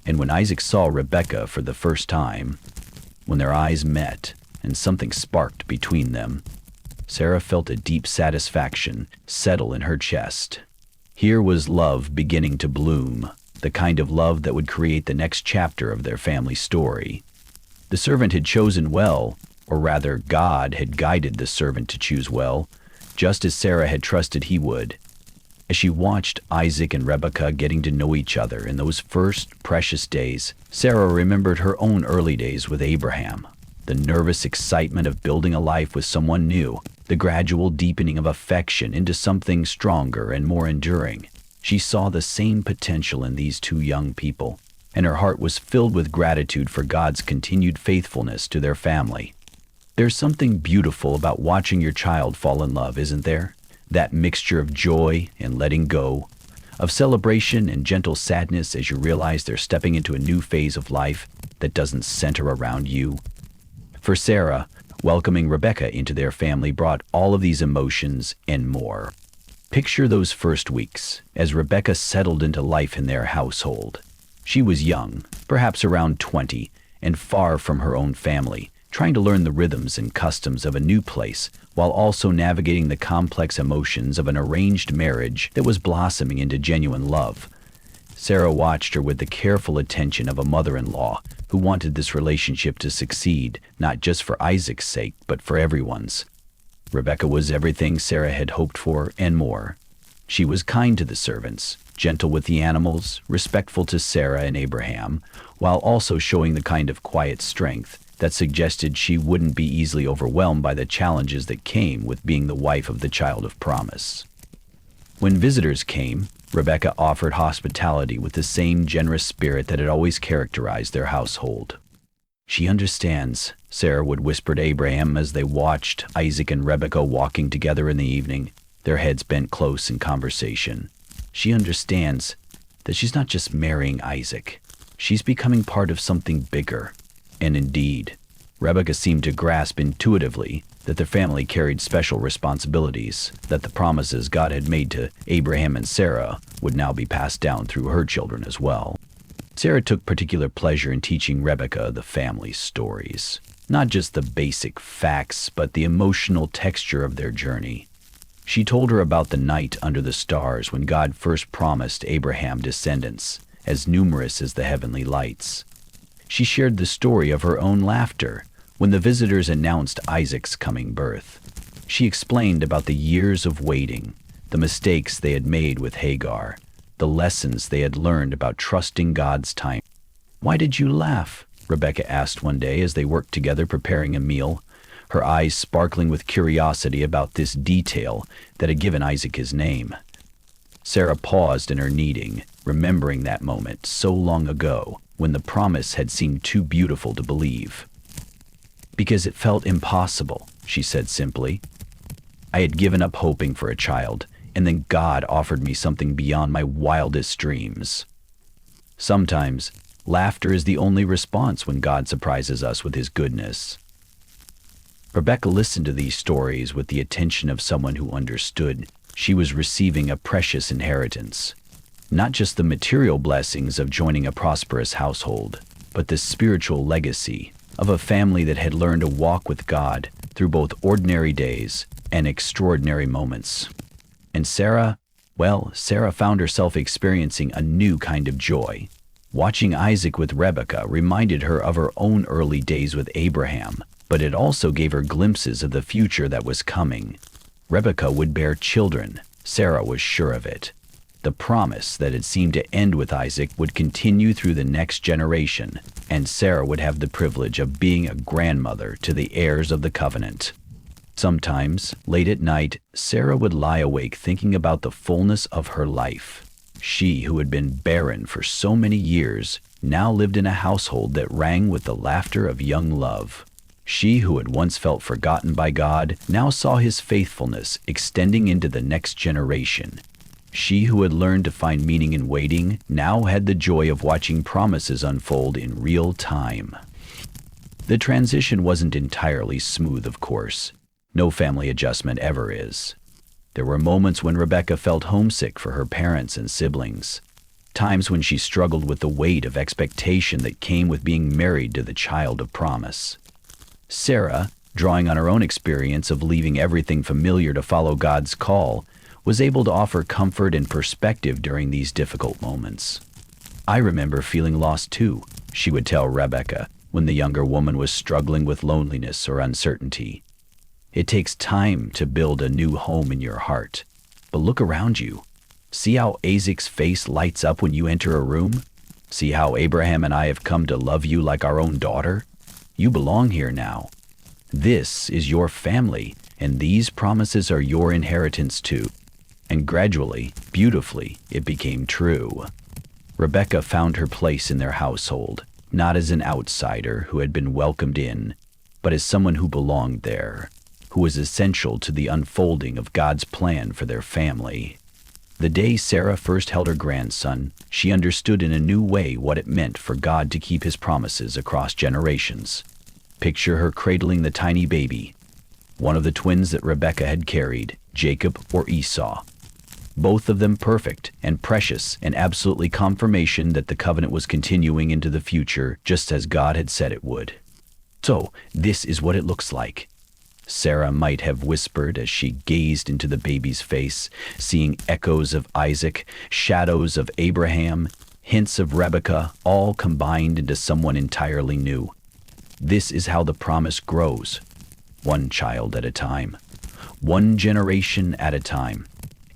And when Isaac saw Rebekah for the first time, when their eyes met and something sparked between them, Sarah felt a deep satisfaction settle in her chest. Here was love beginning to bloom, the kind of love that would create the next chapter of their family story. The servant had chosen well, or rather God had guided the servant to choose well, just as Sarah had trusted he would. As she watched Isaac and Rebekah getting to know each other in those first precious days, Sarah remembered her own early days with Abraham, the nervous excitement of building a life with someone new, the gradual deepening of affection into something stronger and more enduring. She saw the same potential in these two young people, and her heart was filled with gratitude for God's continued faithfulness to their family. There's something beautiful about watching your child fall in love, isn't there? that mixture of joy and letting go, of celebration and gentle sadness as you realize they're stepping into a new phase of life that doesn't center around you. For Sarah, welcoming Rebecca into their family brought all of these emotions and more. Picture those first weeks as Rebecca settled into life in their household. She was young, perhaps around 20, and far from her own family, trying to learn the rhythms and customs of a new place while also navigating the complex emotions of an arranged marriage that was blossoming into genuine love. Sarah watched her with the careful attention of a mother-in-law who wanted this relationship to succeed, not just for Isaac's sake, but for everyone's. Rebecca was everything Sarah had hoped for and more. She was kind to the servants, gentle with the animals, respectful to Sarah and Abraham, while also showing the kind of quiet strength that suggested she wouldn't be easily overwhelmed by the challenges that came with being the wife of the child of promise. When visitors came, Rebecca offered hospitality with the same generous spirit that had always characterized their household. "She understands," Sarah would whisper to Abraham as they watched Isaac and Rebecca walking together in the evening, their heads bent close in conversation. "She understands that she's not just marrying Isaac. She's becoming part of something bigger." And indeed, Rebecca seemed to grasp intuitively that their family carried special responsibilities, that the promises God had made to Abraham and Sarah would now be passed down through her children as well. Sarah took particular pleasure in teaching Rebecca the family stories, not just the basic facts, but the emotional texture of their journey. She told her about the night under the stars when God first promised Abraham descendants as numerous as the heavenly lights. She shared the story of her own laughter when the visitors announced Isaac's coming birth. She explained about the years of waiting, the mistakes they had made with Hagar, the lessons they had learned about trusting God's time. "Why did you laugh?" Rebecca asked one day as they worked together preparing a meal, her eyes sparkling with curiosity about this detail that had given Isaac his name. Sarah paused in her kneading, remembering that moment so long ago when the promise had seemed too beautiful to believe. "Because it felt impossible," she said simply. "I had given up hoping for a child, and then God offered me something beyond my wildest dreams." Sometimes, laughter is the only response when God surprises us with his goodness. Rebecca listened to these stories with the attention of someone who understood she was receiving a precious inheritance. Not just the material blessings of joining a prosperous household, but the spiritual legacy of a family that had learned to walk with God through both ordinary days and extraordinary moments. And Sarah found herself experiencing a new kind of joy. Watching Isaac with Rebekah reminded her of her own early days with Abraham, but it also gave her glimpses of the future that was coming. Rebekah would bear children, Sarah was sure of it. The promise that had seemed to end with Isaac would continue through the next generation, and Sarah would have the privilege of being a grandmother to the heirs of the covenant. Sometimes, late at night, Sarah would lie awake thinking about the fullness of her life. She, who had been barren for so many years, now lived in a household that rang with the laughter of young love. She, who had once felt forgotten by God, now saw his faithfulness extending into the next generation. She, who had learned to find meaning in waiting, now had the joy of watching promises unfold in real time. The transition wasn't entirely smooth, of course. No family adjustment ever is. There were moments when Rebekah felt homesick for her parents and siblings, times when she struggled with the weight of expectation that came with being married to the child of promise. Sarah, drawing on her own experience of leaving everything familiar to follow God's call, was able to offer comfort and perspective during these difficult moments. "I remember feeling lost too," she would tell Rebekah when the younger woman was struggling with loneliness or uncertainty. "It takes time to build a new home in your heart. But look around you. See how Isaac's face lights up when you enter a room? See how Abraham and I have come to love you like our own daughter? You belong here now. This is your family, and these promises are your inheritance too." And gradually, beautifully, it became true. Rebekah found her place in their household, not as an outsider who had been welcomed in, but as someone who belonged there, who was essential to the unfolding of God's plan for their family. The day Sarah first held her grandson, she understood in a new way what it meant for God to keep his promises across generations. Picture her cradling the tiny baby, one of the twins that Rebekah had carried, Jacob or Esau. Both of them perfect and precious, and absolutely confirmation that the covenant was continuing into the future just as God had said it would. So, this is what it looks like. Sarah might have whispered as she gazed into the baby's face, seeing echoes of Isaac, shadows of Abraham, hints of Rebekah, all combined into someone entirely new. This is how the promise grows, one child at a time, one generation at a time,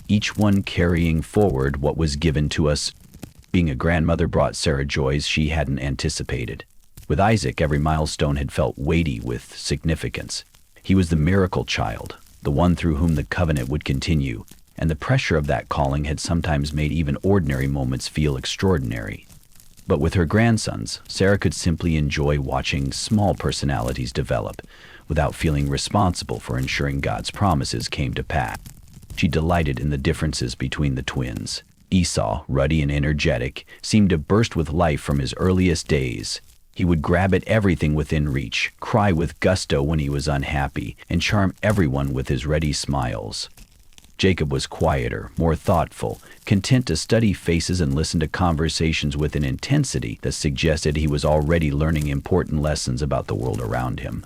each one carrying forward what was given to us. Being a grandmother brought Sarah joys she hadn't anticipated. With Isaac, every milestone had felt weighty with significance. He was the miracle child, the one through whom the covenant would continue, and the pressure of that calling had sometimes made even ordinary moments feel extraordinary. But with her grandsons, Sarah could simply enjoy watching small personalities develop, without feeling responsible for ensuring God's promises came to pass. She delighted in the differences between the twins. Esau, ruddy and energetic, seemed to burst with life from his earliest days. He would grab at everything within reach, cry with gusto when he was unhappy, and charm everyone with his ready smiles. Jacob was quieter, more thoughtful, content to study faces and listen to conversations with an intensity that suggested he was already learning important lessons about the world around him.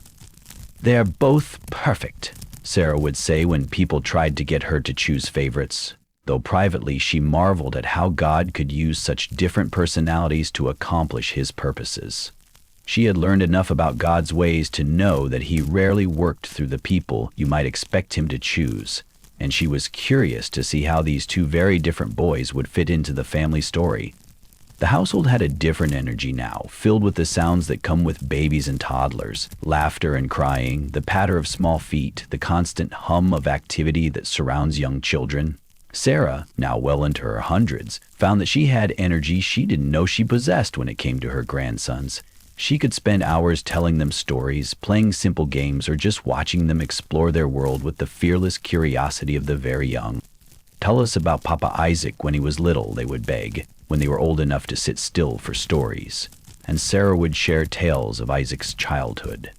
"They're both perfect," Sarah would say when people tried to get her to choose favorites, though privately she marveled at how God could use such different personalities to accomplish his purposes. She had learned enough about God's ways to know that he rarely worked through the people you might expect him to choose, and she was curious to see how these two very different boys would fit into the family story. The household had a different energy now, filled with the sounds that come with babies and toddlers, laughter and crying, the patter of small feet, the constant hum of activity that surrounds young children. Sarah, now well into her hundreds, found that she had energy she didn't know she possessed when it came to her grandsons. She could spend hours telling them stories, playing simple games, or just watching them explore their world with the fearless curiosity of the very young. "Tell us about Papa Isaac when he was little," they would beg, when they were old enough to sit still for stories. And Sarah would share tales of Isaac's childhood.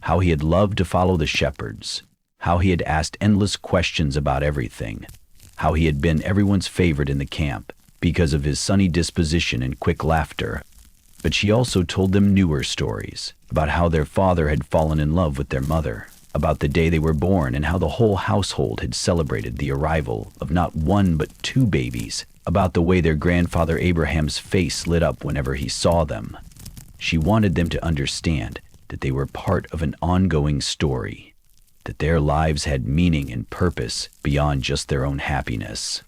How he had loved to follow the shepherds, how he had asked endless questions about everything, how he had been everyone's favorite in the camp because of his sunny disposition and quick laughter. But she also told them newer stories about how their father had fallen in love with their mother, about the day they were born and how the whole household had celebrated the arrival of not one but two babies, about the way their grandfather Abraham's face lit up whenever he saw them. She wanted them to understand that they were part of an ongoing story, that their lives had meaning and purpose beyond just their own happiness.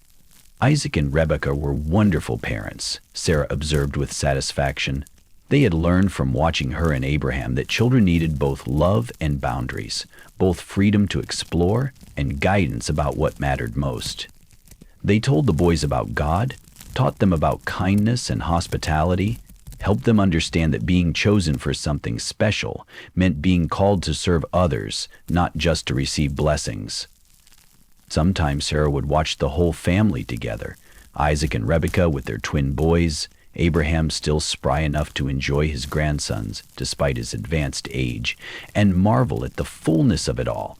Isaac and Rebekah were wonderful parents, Sarah observed with satisfaction. They had learned from watching her and Abraham that children needed both love and boundaries, both freedom to explore and guidance about what mattered most. They told the boys about God, taught them about kindness and hospitality, helped them understand that being chosen for something special meant being called to serve others, not just to receive blessings. Sometimes Sarah would watch the whole family together, Isaac and Rebekah with their twin boys, Abraham still spry enough to enjoy his grandsons despite his advanced age, and marvel at the fullness of it all.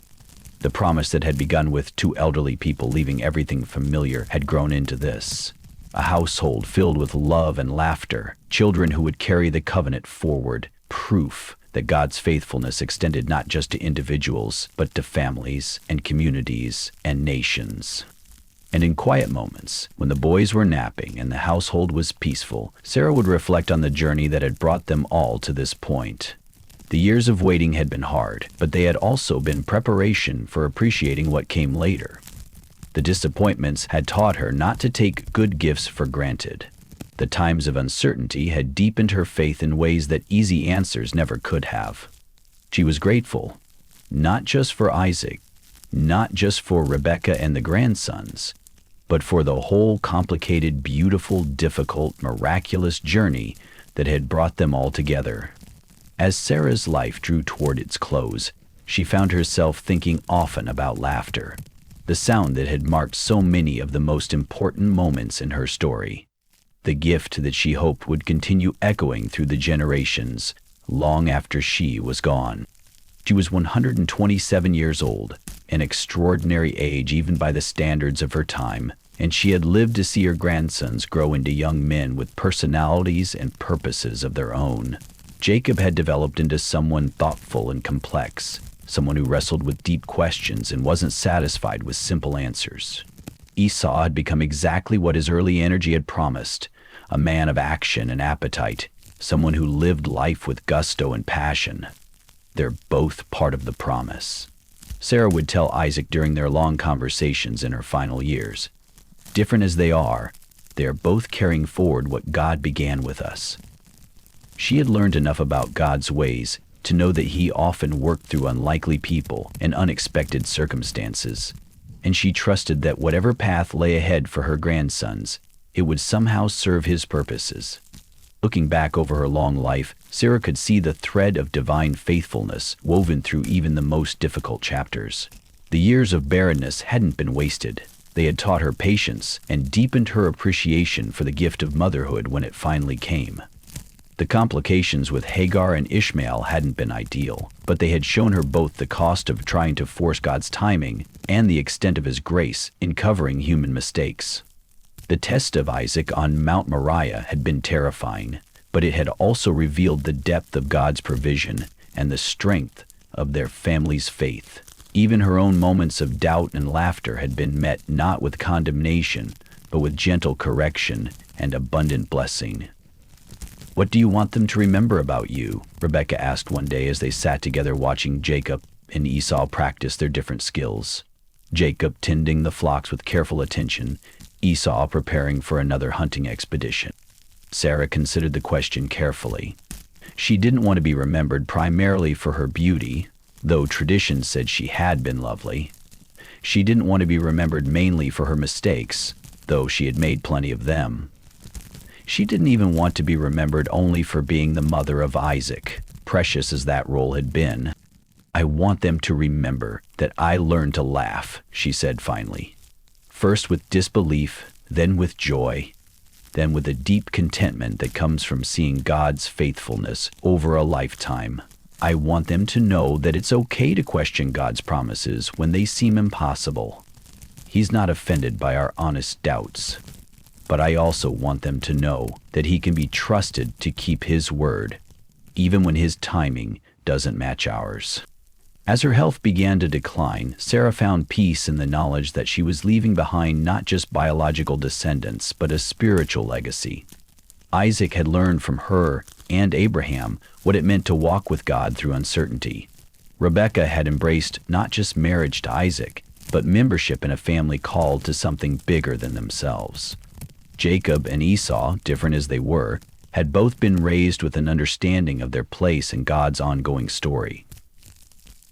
The promise that had begun with two elderly people leaving everything familiar had grown into this. A household filled with love and laughter, children who would carry the covenant forward, proof that God's faithfulness extended not just to individuals, but to families and communities and nations. And in quiet moments, when the boys were napping and the household was peaceful, Sarah would reflect on the journey that had brought them all to this point. The years of waiting had been hard, but they had also been preparation for appreciating what came later. The disappointments had taught her not to take good gifts for granted. The times of uncertainty had deepened her faith in ways that easy answers never could have. She was grateful, not just for Isaac, not just for Rebekah and the grandsons, but for the whole complicated, beautiful, difficult, miraculous journey that had brought them all together. As Sarah's life drew toward its close, she found herself thinking often about laughter, the sound that had marked so many of the most important moments in her story, the gift that she hoped would continue echoing through the generations long after she was gone. She was 127 years old, an extraordinary age even by the standards of her time, and she had lived to see her grandsons grow into young men with personalities and purposes of their own. Jacob had developed into someone thoughtful and complex, someone who wrestled with deep questions and wasn't satisfied with simple answers. Esau had become exactly what his early energy had promised, a man of action and appetite, someone who lived life with gusto and passion. They're both part of the promise. Sarah would tell Isaac during their long conversations in her final years, different as they are both carrying forward what God began with us. She had learned enough about God's ways to know that He often worked through unlikely people and unexpected circumstances, and she trusted that whatever path lay ahead for her grandsons, it would somehow serve His purposes. Looking back over her long life, Sarah could see the thread of divine faithfulness woven through even the most difficult chapters. The years of barrenness hadn't been wasted. They had taught her patience and deepened her appreciation for the gift of motherhood when it finally came. The complications with Hagar and Ishmael hadn't been ideal, but they had shown her both the cost of trying to force God's timing and the extent of His grace in covering human mistakes. The test of Isaac on Mount Moriah had been terrifying, but it had also revealed the depth of God's provision and the strength of their family's faith. Even her own moments of doubt and laughter had been met not with condemnation, but with gentle correction and abundant blessing. "What do you want them to remember about you?" Rebekah asked one day as they sat together watching Jacob and Esau practice their different skills. Jacob tending the flocks with careful attention, Esau preparing for another hunting expedition. Sarah considered the question carefully. She didn't want to be remembered primarily for her beauty, though tradition said she had been lovely. She didn't want to be remembered mainly for her mistakes, though she had made plenty of them. She didn't even want to be remembered only for being the mother of Isaac, precious as that role had been. "I want them to remember that I learned to laugh," she said finally. "First with disbelief, then with joy, then with a deep contentment that comes from seeing God's faithfulness over a lifetime. I want them to know that it's okay to question God's promises when they seem impossible. He's not offended by our honest doubts. But I also want them to know that He can be trusted to keep His word, even when His timing doesn't match ours." As her health began to decline, Sarah found peace in the knowledge that she was leaving behind not just biological descendants, but a spiritual legacy. Isaac had learned from her and Abraham what it meant to walk with God through uncertainty. Rebekah had embraced not just marriage to Isaac, but membership in a family called to something bigger than themselves. Jacob and Esau, different as they were, had both been raised with an understanding of their place in God's ongoing story.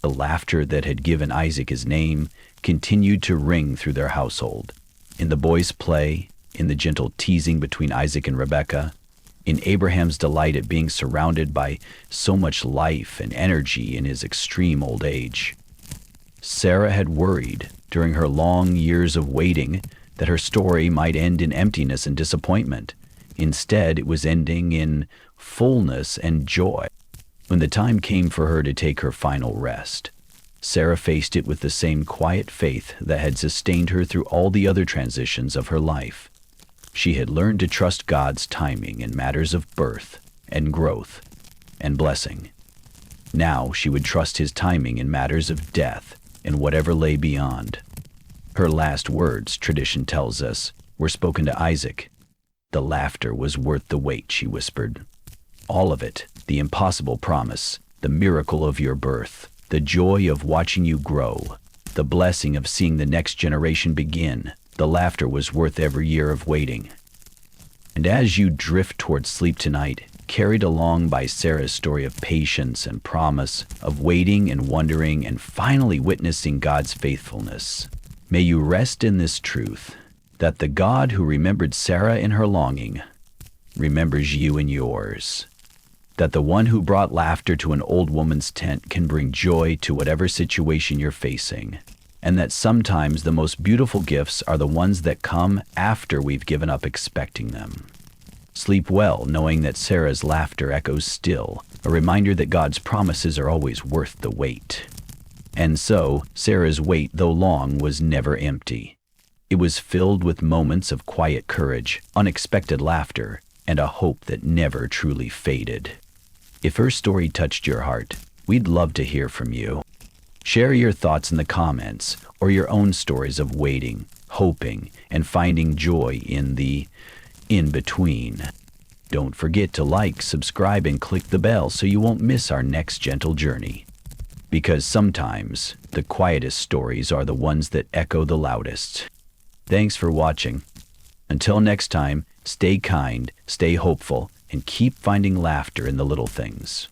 The laughter that had given Isaac his name continued to ring through their household. In the boys' play, in the gentle teasing between Isaac and Rebekah, in Abraham's delight at being surrounded by so much life and energy in his extreme old age. Sarah had worried during her long years of waiting that her story might end in emptiness and disappointment. Instead, it was ending in fullness and joy. When the time came for her to take her final rest, Sarah faced it with the same quiet faith that had sustained her through all the other transitions of her life. She had learned to trust God's timing in matters of birth and growth and blessing. Now she would trust His timing in matters of death and whatever lay beyond. Her last words, tradition tells us, were spoken to Isaac. "The laughter was worth the wait," she whispered. "All of it, the impossible promise, the miracle of your birth, the joy of watching you grow, the blessing of seeing the next generation begin. The laughter was worth every year of waiting." And as you drift towards sleep tonight, carried along by Sarah's story of patience and promise, of waiting and wondering and finally witnessing God's faithfulness, may you rest in this truth, that the God who remembered Sarah in her longing remembers you in yours. that the one who brought laughter to an old woman's tent can bring joy to whatever situation you're facing, and that sometimes the most beautiful gifts are the ones that come after we've given up expecting them. Sleep well, knowing that Sarah's laughter echoes still, a reminder that God's promises are always worth the wait. And so, Sarah's wait, though long, was never empty. It was filled with moments of quiet courage, unexpected laughter, and a hope that never truly faded. If her story touched your heart, we'd love to hear from you. Share your thoughts in the comments, or your own stories of waiting, hoping, and finding joy in the in-between. Don't forget to like, subscribe, and click the bell so you won't miss our next gentle journey. Because sometimes, the quietest stories are the ones that echo the loudest. Thanks for watching. Until next time, stay kind, stay hopeful, and keep finding laughter in the little things.